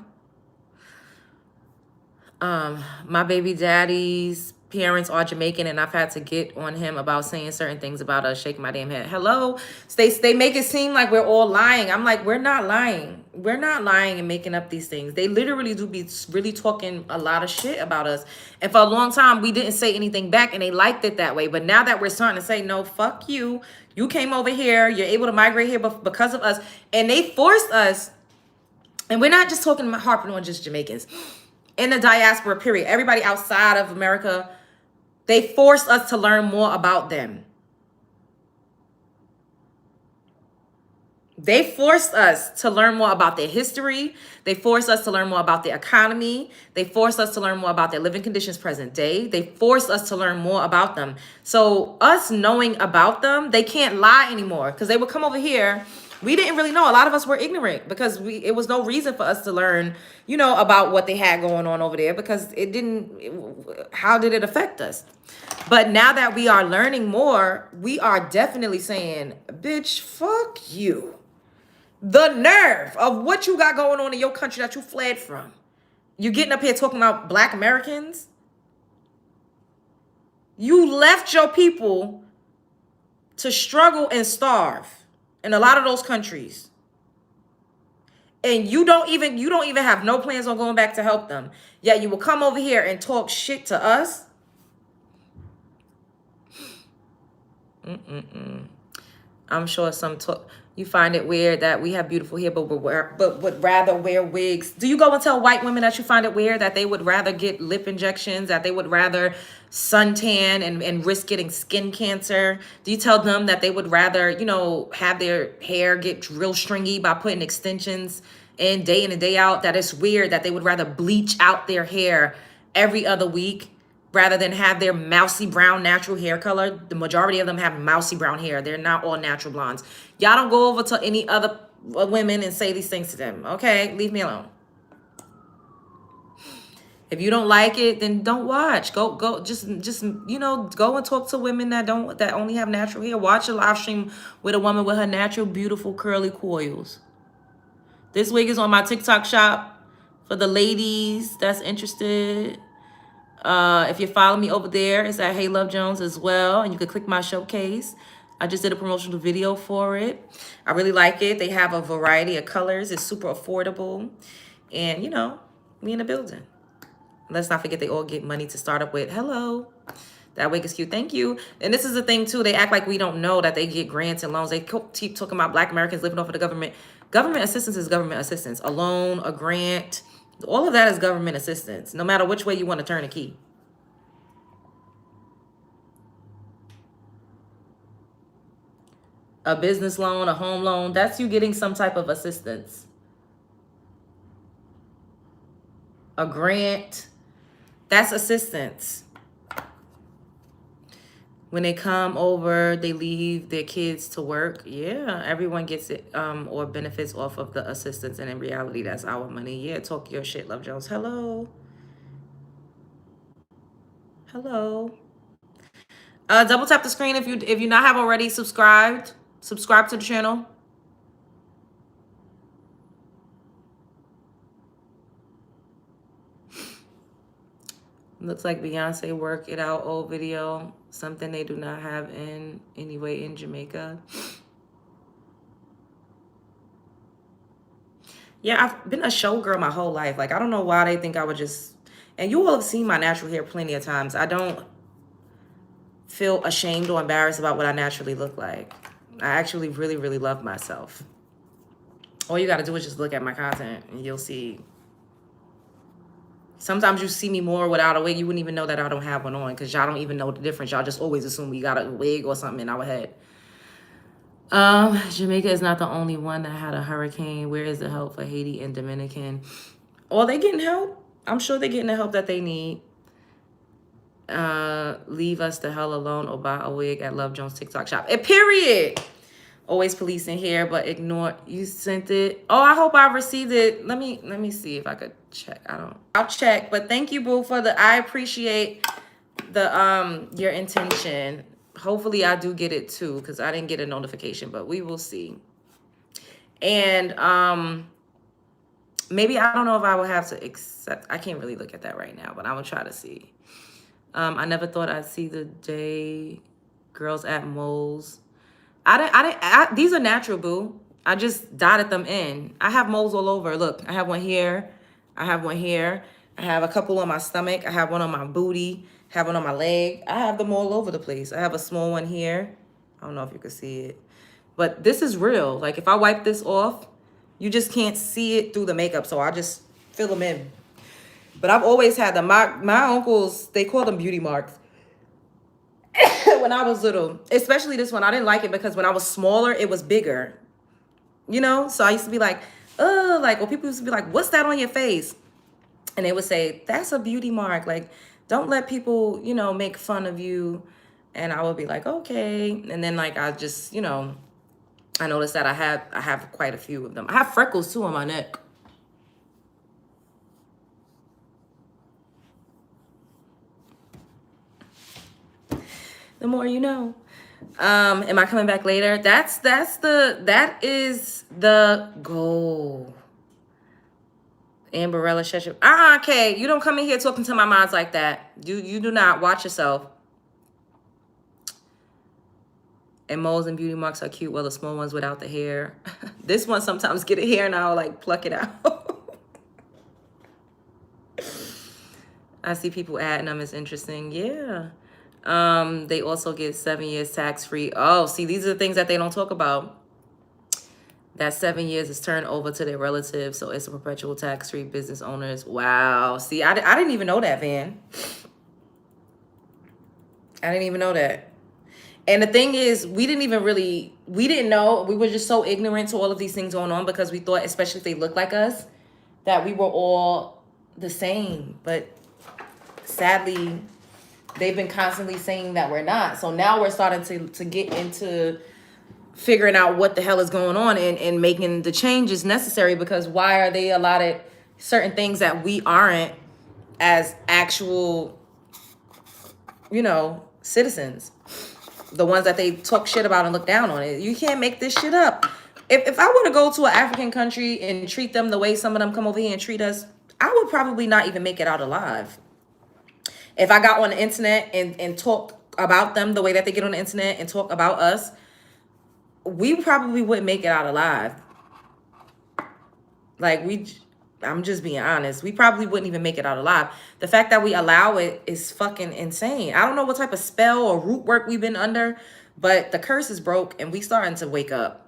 My baby daddy's parents are Jamaican, and I've had to get on him about saying certain things about us, shaking my damn head. Hello? They make it seem like we're all lying. I'm like, we're not lying. We're not lying and making up these things. They literally do be really talking a lot of shit about us. And for a long time, we didn't say anything back, and they liked it that way. But now that we're starting to say, no, fuck you. You came over here. You're able to migrate here because of us. And they forced us. And we're not just talking about harping on just Jamaicans. In the diaspora, period. Everybody outside of America, they forced us to learn more about them. They forced us to learn more about their history. They forced us to learn more about their economy. They forced us to learn more about their living conditions present day. They forced us to learn more about them. So us knowing about them, they can't lie anymore because they would come over here. We didn't really know. A lot of us were ignorant because it was no reason for us to learn, about what they had going on over there because how did it affect us? But now that we are learning more, we are definitely saying, bitch, fuck you. The nerve of what you got going on in your country that you fled from. You getting up here talking about Black Americans? You left your people to struggle and starve in a lot of those countries. And you don't even have no plans on going back to help them. Yet you will come over here and talk shit to us. I'm sure you find it weird that we have beautiful hair, but would rather wear wigs. Do you go and tell white women that you find it weird that they would rather get lip injections, that they would rather suntan and risk getting skin cancer? Do you tell them that they would rather, have their hair get real stringy by putting extensions in and day out? That it's weird that they would rather bleach out their hair every other week rather than have their mousy brown natural hair color. The majority of them have mousy brown hair. They're not all natural blondes. Y'all don't go over to any other women and say these things to them, okay? Leave me alone. If you don't like it, then don't watch. Just go and talk to women that only have natural hair. Watch a live stream with a woman with her natural, beautiful, curly coils. This wig is on my TikTok shop for the ladies that's interested. If you follow me over there, it's at Hey Love Jones as well, and you can click my showcase. I just did a promotional video for it. I really like it. They have a variety of colors. It's super affordable, and we in the building. Let's not forget they all get money to start up with. Hello. That wig is cute. Thank you. And this is the thing, too. They act like we don't know that they get grants and loans. They keep talking about Black Americans living off of the government. Government assistance is government assistance. A loan, a grant, all of that is government assistance, no matter which way you want to turn a key. A business loan, a home loan, that's you getting some type of assistance. A grant, that's assistance. When they come over, they leave their kids to work. Yeah, everyone gets it or benefits off of the assistance. And in reality, that's our money. Yeah, talk your shit, Love Jones. Hello. Hello. Double tap the screen if you not have already subscribed. Subscribe to the channel. Looks like Beyonce work it out old video. Something they do not have anyway in Jamaica. Yeah, I've been a showgirl my whole life. Like, I don't know why they think I would just... And you all have seen my natural hair plenty of times. I don't feel ashamed or embarrassed about what I naturally look like. I actually really, really love myself. All you got to do is just look at my content and you'll see. Sometimes you see me more without a wig. You wouldn't even know that I don't have one on because y'all don't even know the difference. Y'all just always assume we got a wig or something in our head. Jamaica is not the only one that had a hurricane. Where is the help for Haiti and Dominican? Or they getting help? I'm sure they're getting the help that they need. Leave us the hell alone or buy a wig at Love Jones TikTok shop. Period. Always policing here, but ignore. You sent it. Oh, I hope I received it. Let me see if I could check. I'll check. But thank you, boo, for I appreciate the your intention. Hopefully I do get it too, because I didn't get a notification, but we will see. And maybe I don't know if I will have to accept. I can't really look at that right now, but I'm gonna try to see. I never thought I'd see the day girls at moles. These are natural, boo. I just dotted them in. I have moles all over. Look, I have one here. I have one here. I have a couple on my stomach. I have one on my booty. I have one on my leg. I have them all over the place. I have a small one here. I don't know if you can see it. But this is real. Like, if I wipe this off, you just can't see it through the makeup. So I just fill them in. But I've always had them. My uncles, they call them beauty marks. When I was little, especially this one, I didn't like it because when I was smaller, it was bigger, so I used to be like, or people used to be like, what's that on your face? And they would say, that's a beauty mark. Like, don't let people, make fun of you. And I would be like, okay. And then like, I just, I noticed that I have quite a few of them. I have freckles too on my neck. The more you know. Am I coming back later? That is the goal. Amberella, shut your... okay. You don't come in here talking to my moms like that. You do not. Watch yourself. And moles and beauty marks are cute. Well, the small ones without the hair. This one sometimes get a hair and I'll like pluck it out. I see people adding them. It's interesting. Yeah. They also get 7 years tax-free. Oh, see, these are the things that they don't talk about. That 7 years is turned over to their relatives, so it's a perpetual tax-free business owners. Wow. See, I didn't even know that, Van. I didn't even know that. And the thing is, we didn't know. We were just so ignorant to all of these things going on because we thought, especially if they look like us, that we were all the same. But sadly, they've been constantly saying that we're not. So now we're starting to get into figuring out what the hell is going on and making the changes necessary, because why are they allotted certain things that we aren't? as actual, you know, citizens. The ones that they talk shit about and look down on it. You can't make this shit up. If I were to go to an African country and treat them the way some of them come over here and treat us, I would probably not even make it out alive. If I got on the internet and talk about them the way that they get on the internet and talk about us, we probably wouldn't make it out alive. Like, I'm just being honest. We probably wouldn't even make it out alive. The fact that we allow it is fucking insane. I don't know what type of spell or root work we've been under, but the curse is broke and we starting to wake up.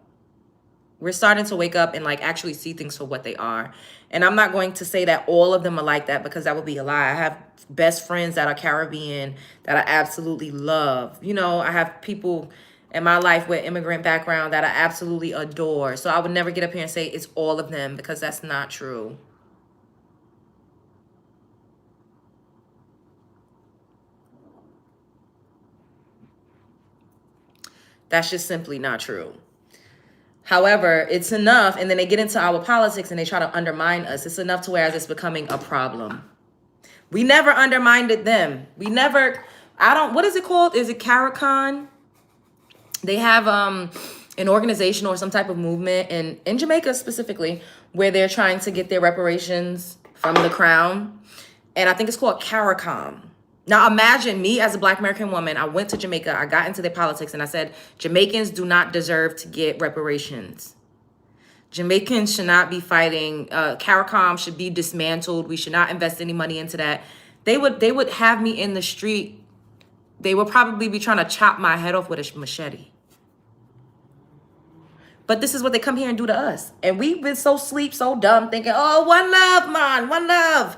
We're starting to wake up and like actually see things for what they are. And I'm not going to say that all of them are like that, because that would be a lie. I have best friends that are Caribbean that I absolutely love. You know, I have people in my life with immigrant background that I absolutely adore. So I would never get up here and say it's all of them, because that's not true. That's just simply not true. However, it's enough, and then they get into our politics and they try to undermine us. It's enough to where it's becoming a problem. We never undermined them. We never, what is it called? Is it CARICON? They have an organization or some type of movement in Jamaica specifically, where they're trying to get their reparations from the crown. And I think it's called CARICOM. Now imagine me as a Black American woman. I went to Jamaica. I got into their politics and I said, Jamaicans do not deserve to get reparations. Jamaicans should not be fighting. CARICOM should be dismantled. We should not invest any money into that. They would have me in the street. They would probably be trying to chop my head off with a machete. But this is what they come here and do to us. And we've been so sleep, so dumb, thinking, oh, one love, man, one love.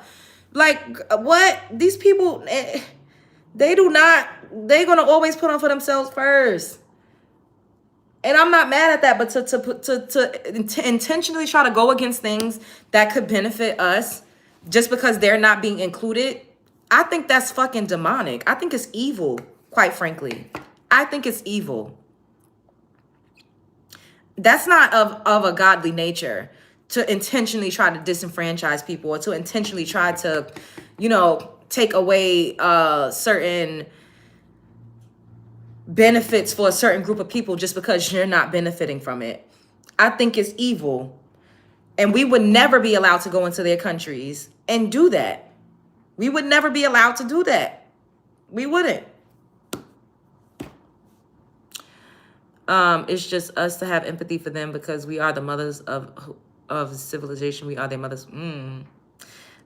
Like, what? These people, they're going to always put on for themselves first. And I'm not mad at that, but to intentionally try to go against things that could benefit us just because they're not being included, I think that's fucking demonic. I think it's evil, quite frankly. I think it's evil. That's not of a godly nature, to intentionally try to disenfranchise people or to intentionally try to, you know, take away certain benefits for a certain group of people just because you're not benefiting from it. I think it's evil. And we would never be allowed to go into their countries and do that. We would never be allowed to do that. We wouldn't. It's just us to have empathy for them because we are the mothers of civilization. We are their mothers. Been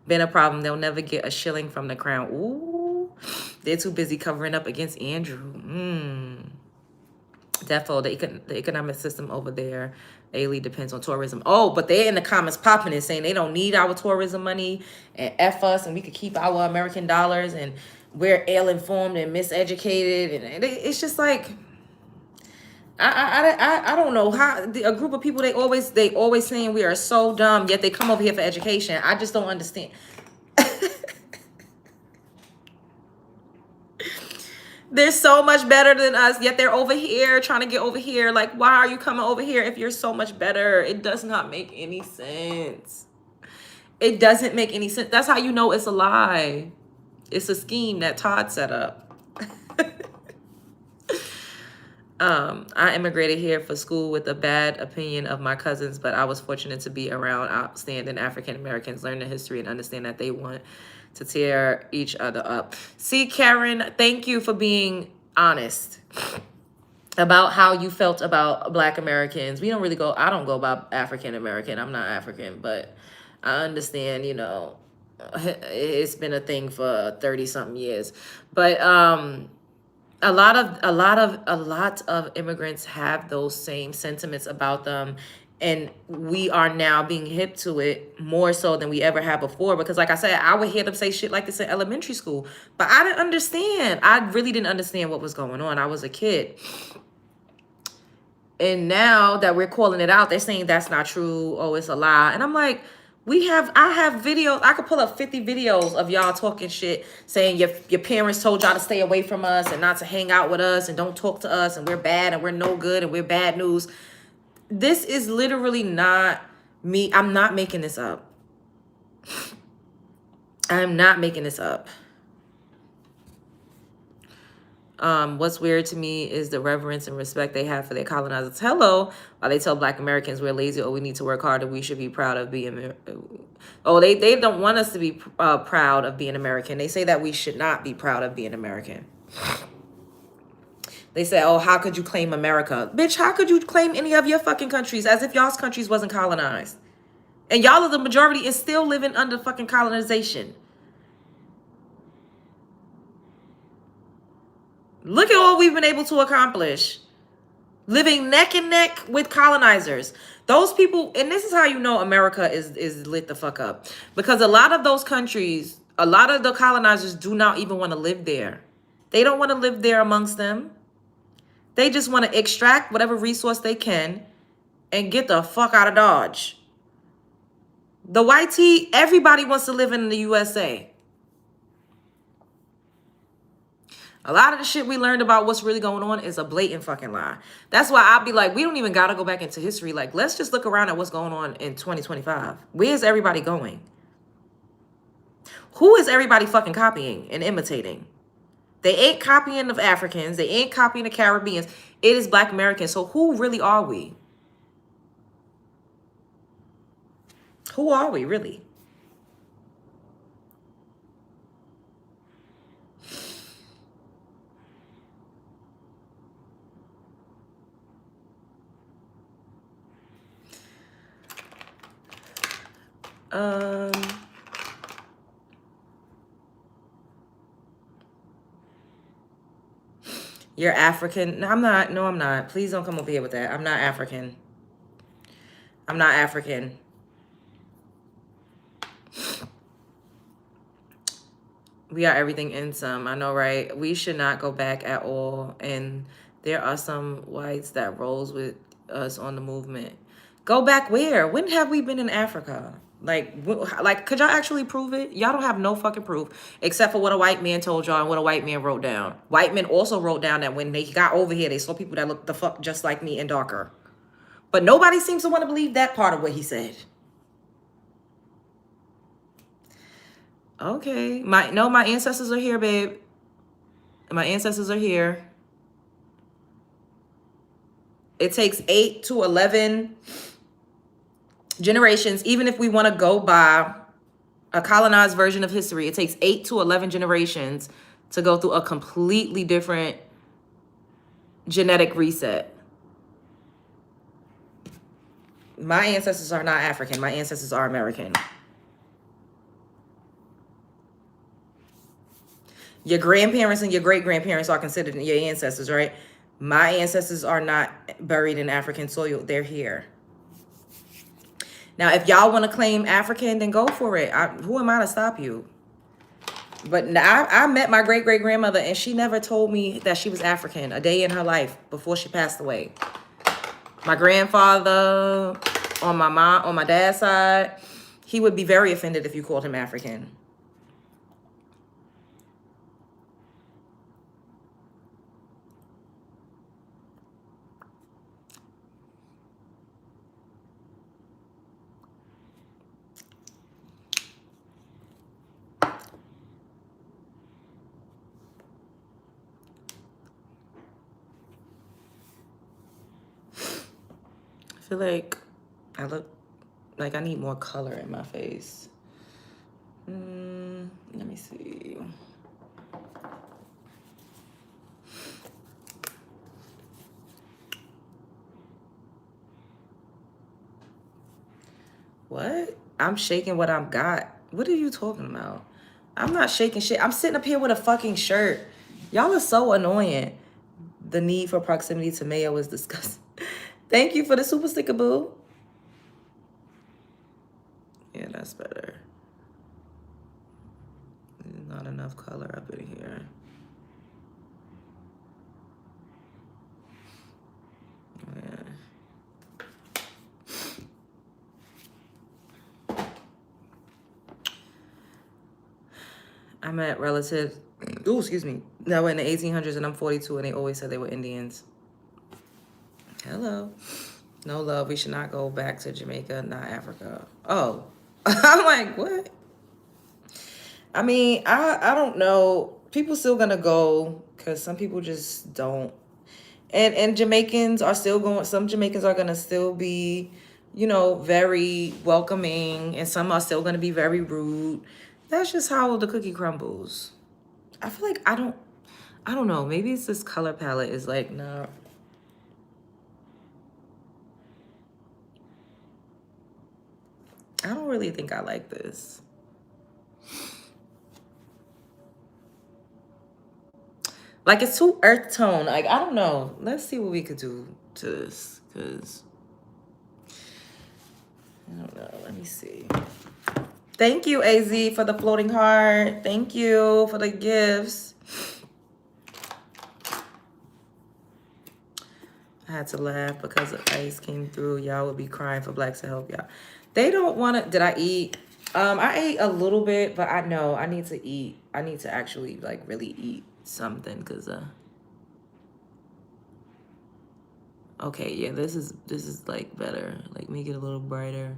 a problem. They'll never get a shilling from the crown. Ooh, they're too busy covering up against Andrew. Defo, the economic system over there daily depends on tourism. Oh, but they're in the comments popping and saying they don't need our tourism money and F us and we could keep our American dollars and we're ill-informed and miseducated. And it's just like, I don't know how a group of people, they always saying we are so dumb, yet they come over here for education. I just don't understand. They're so much better than us, yet they're over here trying to get over here. Like, why are you coming over here if you're so much better? It does not make any sense. It doesn't make any sense. That's how you know it's a lie. It's a scheme that Todd set up. I immigrated here for school with a bad opinion of my cousins, but I was fortunate to be around outstanding African Americans, learn the history, and understand that they want to tear each other up. See, Karen, thank you for being honest about how you felt about Black Americans. I don't go about African American. I'm not African, but I understand, you know, it's been a thing for 30 something years. But a lot of immigrants have those same sentiments about them, and we are now being hip to it more so than we ever have before. Because like I said, I would hear them say shit like this in elementary school, but I didn't understand. I really didn't understand what was going on. I was a kid. And now that we're calling it out, they're saying that's not true. Oh, it's a lie. And I'm like, I have videos. I could pull up 50 videos of y'all talking shit, saying your parents told y'all to stay away from us and not to hang out with us and don't talk to us and we're bad and we're no good and we're bad news. This is literally not me. I'm not making this up. I'm not making this up. What's weird to me is the reverence and respect they have for their colonizers. Hello, while they tell Black Americans we're lazy or we need to work harder, we should be proud of being. Oh, they don't want us to be proud of being American. They say that we should not be proud of being American. They say, oh, how could you claim America? Bitch, how could you claim any of your fucking countries as if y'all's countries wasn't colonized? And y'all are the majority and still living under fucking colonization. Look at all we've been able to accomplish. Living neck and neck with colonizers. Those people, and this is how you know America is lit the fuck up. Because a lot of those countries, a lot of the colonizers do not even want to live there. They don't want to live there amongst them. They just want to extract whatever resource they can and get the fuck out of Dodge. The white tea, everybody wants to live in the USA. A lot of the shit we learned about what's really going on is a blatant fucking lie. That's why I'll be like, we don't even got to go back into history. Like, let's just look around at what's going on in 2025. Where's everybody going? Who is everybody fucking copying and imitating? They ain't copying the Africans. They ain't copying the Caribbeans. It is Black Americans. So who really are we? Who are we, really? You're African. No, I'm not. No, I'm not. Please don't come over here with that. I'm not African. I'm not African. We are everything in some. I know, right? We should not go back at all. And there are some whites that rolls with us on the movement. Go back where? When have we been in Africa? Like, could y'all actually prove it? Y'all don't have no fucking proof except for what a white man told y'all and what a white man wrote down. White men also wrote down that when they got over here, they saw people that looked the fuck just like me and darker. But nobody seems to want to believe that part of what he said. Okay. My ancestors are here, babe. My ancestors are here. It takes 8 to 11 generations, even if we want to go by a colonized version of history. It takes 8 to 11 generations to go through a completely different genetic reset. My ancestors are not African. My ancestors are American. Your grandparents and your great-grandparents are considered your ancestors, right? My ancestors are not buried in African soil. They're here. Now, if y'all want to claim African, then go for it. Who am I to stop you? But I met my great-great-grandmother, and she never told me that she was African a day in her life before she passed away. My grandfather on my dad's side, he would be very offended if you called him African. I feel like I look like I need more color in my face. Let me see. What? I'm shaking what I've got. What are you talking about? I'm not shaking shit. I'm sitting up here with a fucking shirt. Y'all are so annoying. The need for proximity to mayo is disgusting. Thank you for the super sticker, boo. Yeah, that's better. There's not enough color up in here. I met relatives, that were in the 1800s, and I'm 42, and they always said they were Indians. Hello. No love. We should not go back to Jamaica, not Africa. Oh. I'm like, what? I mean, I don't know. People still gonna go because some people just don't. And Jamaicans are still going. Some Jamaicans are gonna still be, very welcoming, and some are still gonna be very rude. That's just how the cookie crumbles. I feel like I don't know. Maybe it's this color palette is like, no. I don't really think I like this. Like it's too earth tone. Like I don't know. Let's see what we could do to this, cause I don't know. Let me see. Thank you, AZ, for the floating heart. Thank you for the gifts. I had to laugh because the ice came through. Y'all would be crying for blacks to help y'all. They don't want to. Did I eat? I ate a little bit, but I know I need to eat. I need to actually like really eat something because okay, yeah, this is like better. Like make it a little brighter.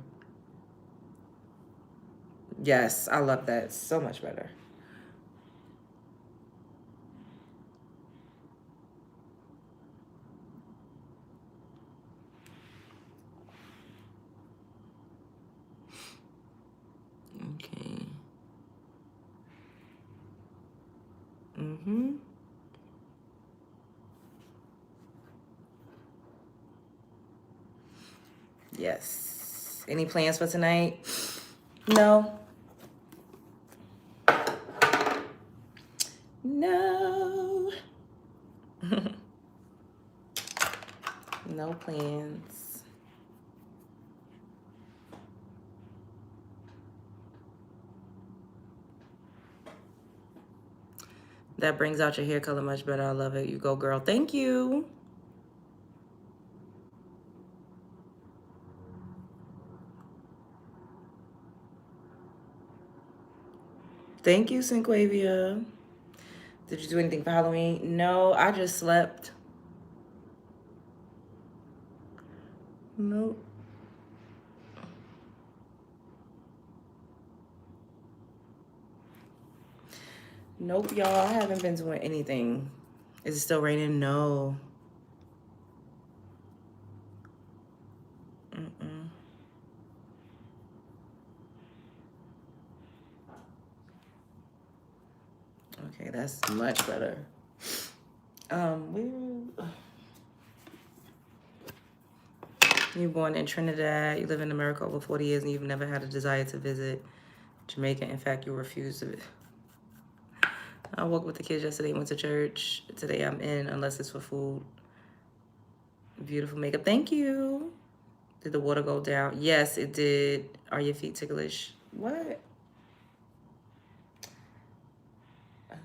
Yes, I love that. So much better. Okay. Mm-hmm. Yes. Any plans for tonight? No. No. No plans. That brings out your hair color much better. I love it. You go, girl. Thank you. Thank you, Cinquavia. Did you do anything for Halloween? No, I just slept. Nope. Nope, y'all. I haven't been doing anything. Is it still raining? No. Mm-mm. Okay, that's much better. Where you born in Trinidad, you live in America over 40 years, and you've never had a desire to visit Jamaica. In fact, you refuse to. I walked with the kids yesterday, went to church. Today I'm in, unless it's for food. Beautiful makeup. Thank you. Did the water go down? Yes, it did. Are your feet ticklish? What? Um,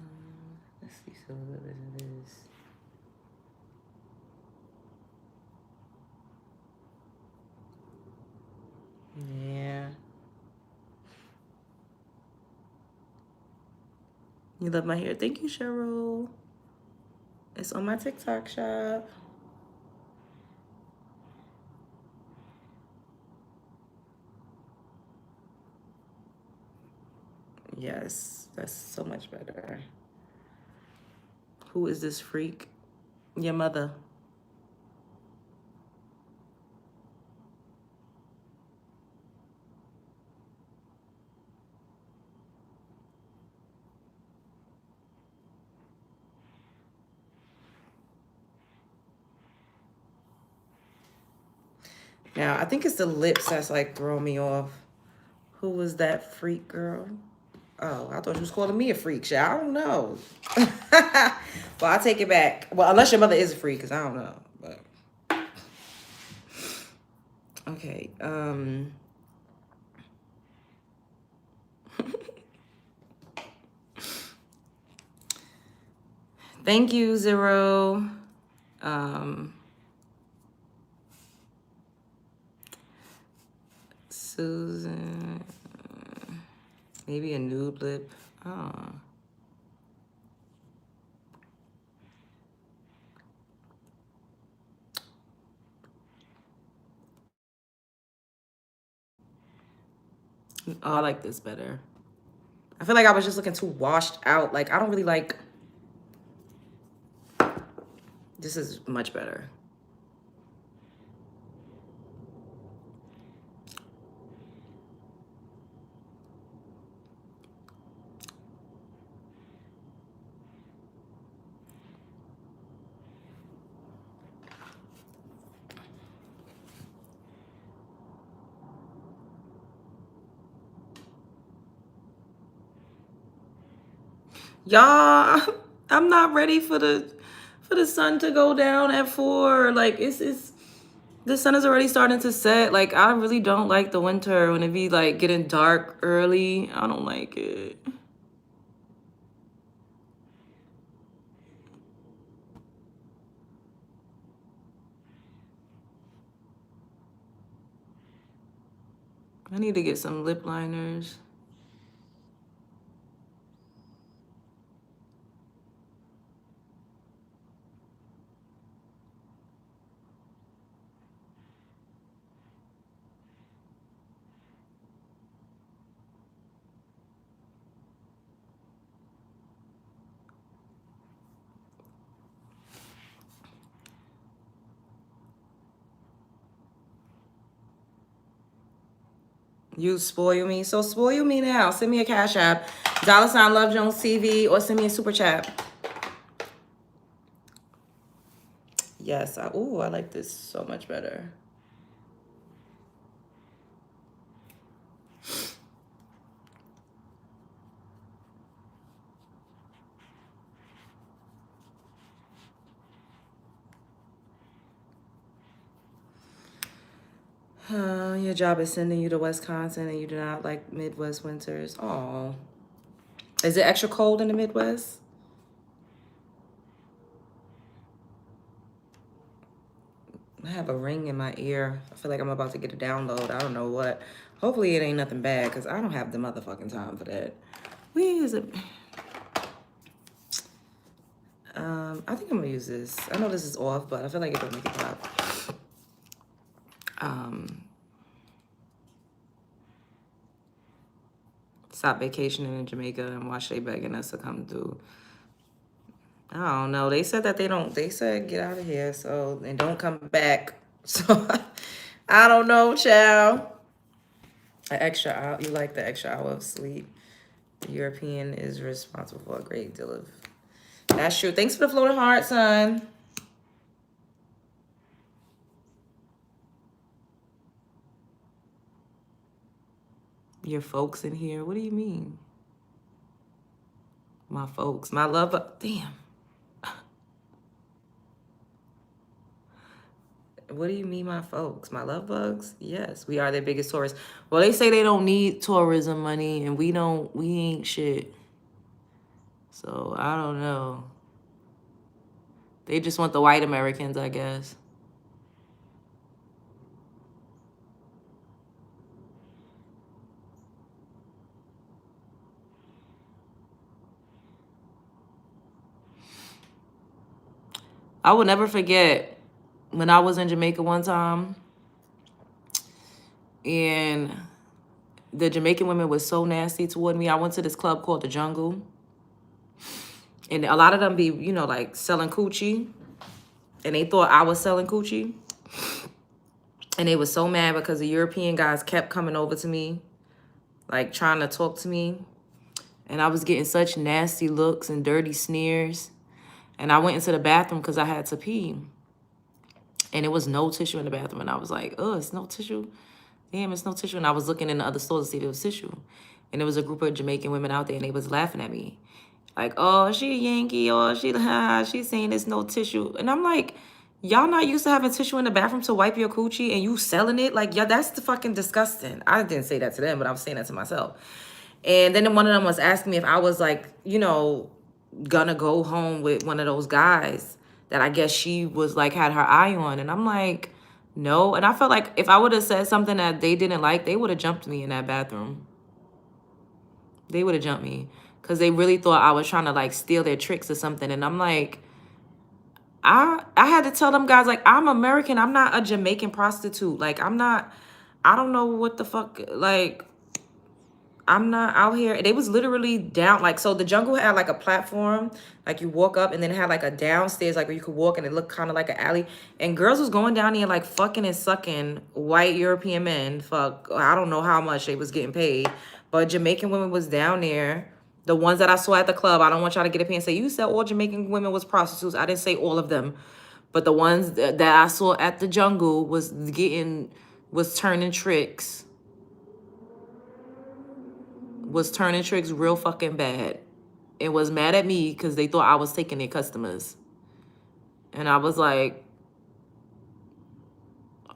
let's see. So what it is. Yeah. You love my hair. Thank you, Cheryl. It's on my TikTok shop. Yes, that's so much better. Who is this freak? Your mother. Now, I think it's the lips that's like throwing me off. Who was that freak girl? Oh, I thought you was calling me a freak. Shit, I don't know. Well, I'll take it back. Well, unless your mother is a freak, because I don't know. But okay. Thank you, Zero. Susan. Maybe a nude lip. Oh. Oh, I like this better. I feel like I was just looking too washed out. Like, I don't really like... This is much better. Y'all, I'm not ready for the sun to go down at 4. Like, it's the sun is already starting to set. Like, I really don't like the winter when it be like getting dark early. I don't like it. I need to get some lip liners. You spoil me. So spoil me now. Send me a cash app. $ Love Jones TV, or send me a super chat. Yes. I like this so much better. Your job is sending you to Wisconsin and you do not like Midwest winters. Oh. Is it extra cold in the Midwest? I have a ring in my ear. I feel like I'm about to get a download. I don't know what. Hopefully it ain't nothing bad, because I don't have the motherfucking time for that. Where is it? I think I'm going to use this. I know this is off, but I feel like it will make it pop. Stop vacationing in Jamaica and watch they begging us to come through. I don't know. They said that they said get out of here, so, and don't come back. So, I don't know, child. An extra hour, you like the extra hour of sleep. The European is responsible for a great deal of... That's true. Thanks for the floating heart, son. Your folks in here? What do you mean? My folks. My love... Damn. What do you mean, my folks? My love bugs? Yes, we are their biggest tourists. Well, they say they don't need tourism money, and we ain't shit. So, I don't know. They just want the white Americans, I guess. I will never forget when I was in Jamaica one time, and the Jamaican women was so nasty toward me. I went to this club called The Jungle, and a lot of them be, you know, like selling coochie, and they thought I was selling coochie. And they was so mad because the European guys kept coming over to me, like trying to talk to me. And I was getting such nasty looks and dirty sneers. And I went into the bathroom because I had to pee. And it was no tissue in the bathroom. And I was like, oh, it's no tissue? Damn, it's no tissue. And I was looking in the other stores to see if there was tissue. And there was a group of Jamaican women out there, and they was laughing at me. Like, oh, she a Yankee, or she's saying there's no tissue. And I'm like, y'all not used to having tissue in the bathroom to wipe your coochie, and you selling it? Like, yeah, that's the fucking disgusting. I didn't say that to them, but I was saying that to myself. And then one of them was asking me if I was, like, you know, gonna go home with one of those guys that I guess she was, like, had her eye on. And I'm like, no. And I felt like if I would have said something that they didn't like, they would have jumped me in that bathroom. They would have jumped me. Because they really thought I was trying to, like, steal their tricks or something. And I'm like, I had to tell them guys, like, I'm American. I'm not a Jamaican prostitute. Like, I'm not, I don't know what the fuck, like, I'm not out here. They was literally down, like, so the jungle had like a platform, like you walk up, and then it had like a downstairs, like where you could walk, and it looked kind of like an alley. And girls was going down there like fucking and sucking white European men. Fuck, I don't know how much they was getting paid, but Jamaican women was down there. The ones that I saw at the club, I don't want y'all to get up here and say you said all Jamaican women was prostitutes. I didn't say all of them, but the ones that I saw at the jungle was turning tricks. Was turning tricks real fucking bad, and was mad at me because they thought I was taking their customers. And I was like,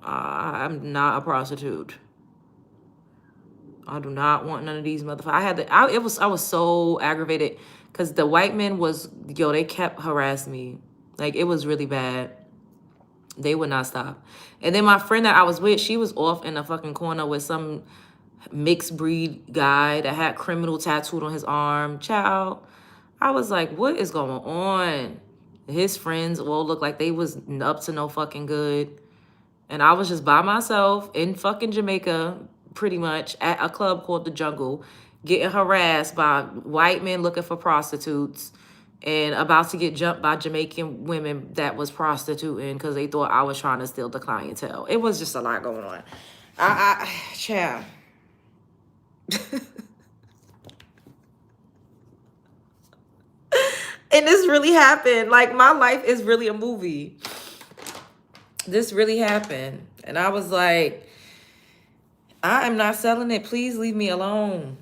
I'm not a prostitute. I do not want none of these motherfuckers. I was so aggravated because the white men was, yo, they kept harassing me. Like, it was really bad. They would not stop. And then my friend that I was with, she was off in a fucking corner with some mixed breed guy that had criminal tattooed on his arm. Child, I was like, what is going on? His friends all looked like they was up to no fucking good. And I was just by myself in fucking Jamaica, pretty much, at a club called The Jungle, getting harassed by white men looking for prostitutes and about to get jumped by Jamaican women that was prostituting because they thought I was trying to steal the clientele. It was just a lot going on. Child. And this really happened. Like, my life is really a movie. This really happened. And I was like, I am not selling it. Please leave me alone.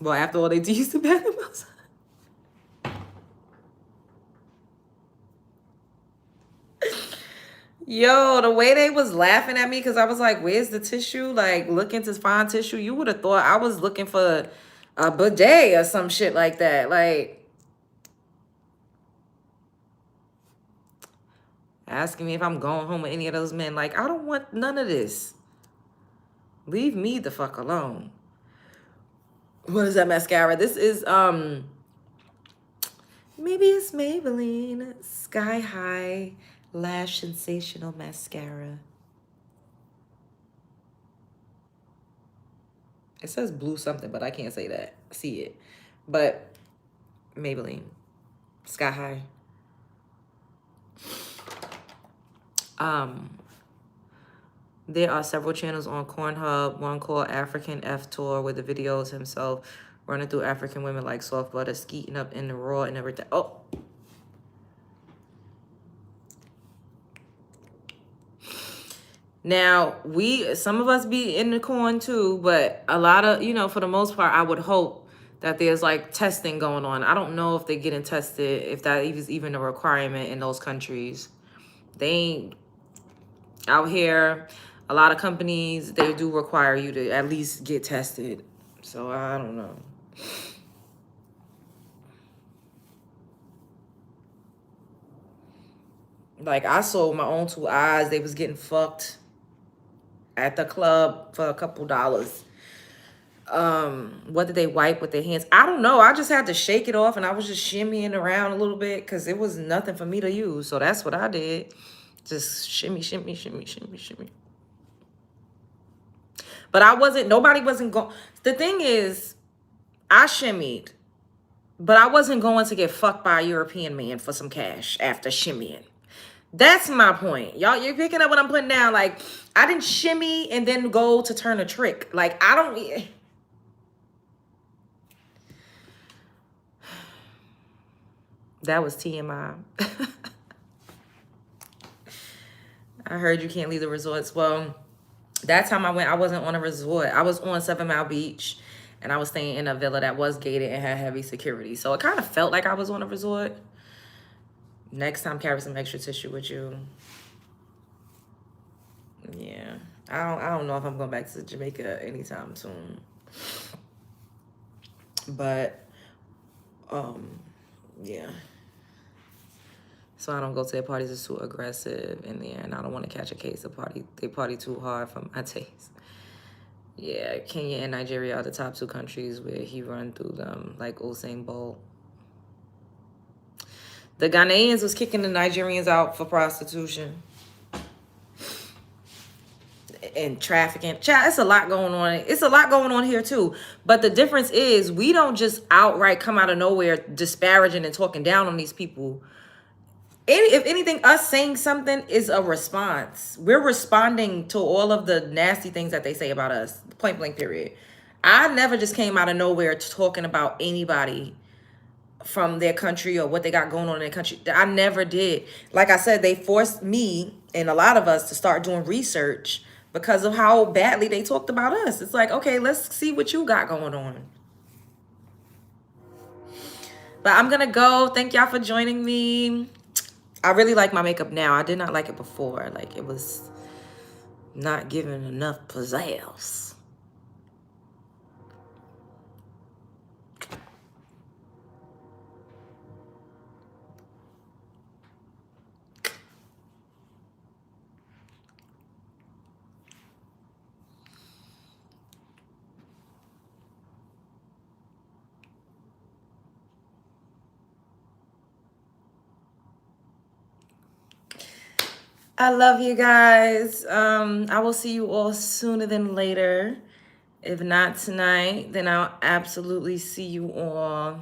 Well, after all, they used to back them outside. Yo, the way they was laughing at me because I was like, where's the tissue? Like, looking to find tissue. You would have thought I was looking for a bidet or some shit like that. Like, asking me if I'm going home with any of those men. Like, I don't want none of this. Leave me the fuck alone. What is that mascara? This is, maybe it's Maybelline Sky High Lash Sensational Mascara. It says blue something, but I can't say that. See it. But Maybelline Sky High. There are several channels on Pornhub, one called African F Tour, where the videos himself running through African women like soft butter, skeeting up in the raw and everything. Oh. Now, some of us be in the corn too, but a lot of, for the most part, I would hope that there's like testing going on. I don't know if they're getting tested, if that is even a requirement in those countries. They ain't out here. A lot of companies, they do require you to at least get tested. So I don't know. Like, I saw with my own 2 eyes, they was getting fucked at the club for a couple dollars. What did they wipe with their hands? I don't know. I just had to shake it off, and I was just shimmying around a little bit because it was nothing for me to use. So that's what I did. Just shimmy, shimmy, shimmy, shimmy, shimmy. But nobody wasn't going. The thing is, I shimmied, but I wasn't going to get fucked by a European man for some cash after shimmying. That's my point. Y'all, you're picking up what I'm putting down. Like, I didn't shimmy and then go to turn a trick. Like, I don't. That was TMI. I heard you can't leave the resorts. Well, that time I went, I wasn't on a resort. I was on 7 Mile Beach, and I was staying in a villa that was gated and had heavy security. So it kind of felt like I was on a resort. Next time, carry some extra tissue with you. Yeah. I don't know if I'm going back to Jamaica anytime soon. But, yeah. So I don't go to their parties. It's too aggressive in there, and I don't want to catch a case. They party too hard for my taste. Yeah, Kenya and Nigeria are the top 2 countries where he run through them, like Usain Bolt. The Ghanaians was kicking the Nigerians out for prostitution. and trafficking. Chat, it's a lot going on. It's a lot going on here too. But the difference is we don't just outright come out of nowhere disparaging and talking down on these people. If anything, us saying something is a response. We're responding to all of the nasty things that they say about us. Point blank, period. I never just came out of nowhere talking about anybody from their country or what they got going on in their country. I never did. Like I said, they forced me and a lot of us to start doing research because of how badly they talked about us. It's like, okay, let's see what you got going on. But I'm gonna go. Thank y'all for joining me. I really like my makeup now. I did not like it before. Like, it was not giving enough pizzazz. I love you guys. I will see you all sooner than later. If not tonight, then I'll absolutely see you all.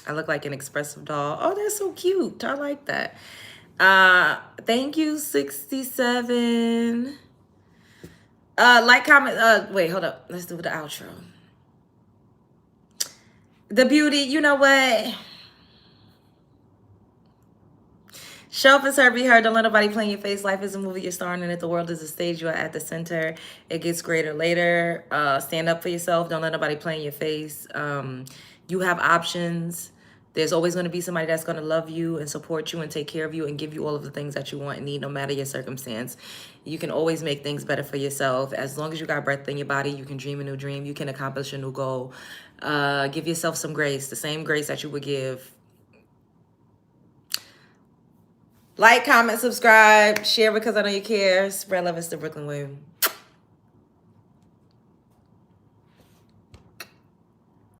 I look like an expressive doll. Oh, that's so cute. I like that. Thank you, 67. Like, comment. Wait, hold up. Let's do the outro. The beauty, you know what? Show up as her, be heard. Don't let nobody play in your face. Life is a movie you're starring in it. The world is a stage. You are at the center. It gets greater later. Stand up for yourself. Don't let nobody play in your face. You have options. There's always going to be somebody that's going to love you and support you and take care of you and give you all of the things that you want and need, no matter your circumstance. You can always make things better for yourself. As long as you got breath in your body, you can dream a new dream. You can accomplish a new goal. Give yourself some grace, the same grace that you would give. Like, comment, subscribe, share because I know you care. Spread love. It's the Brooklyn way.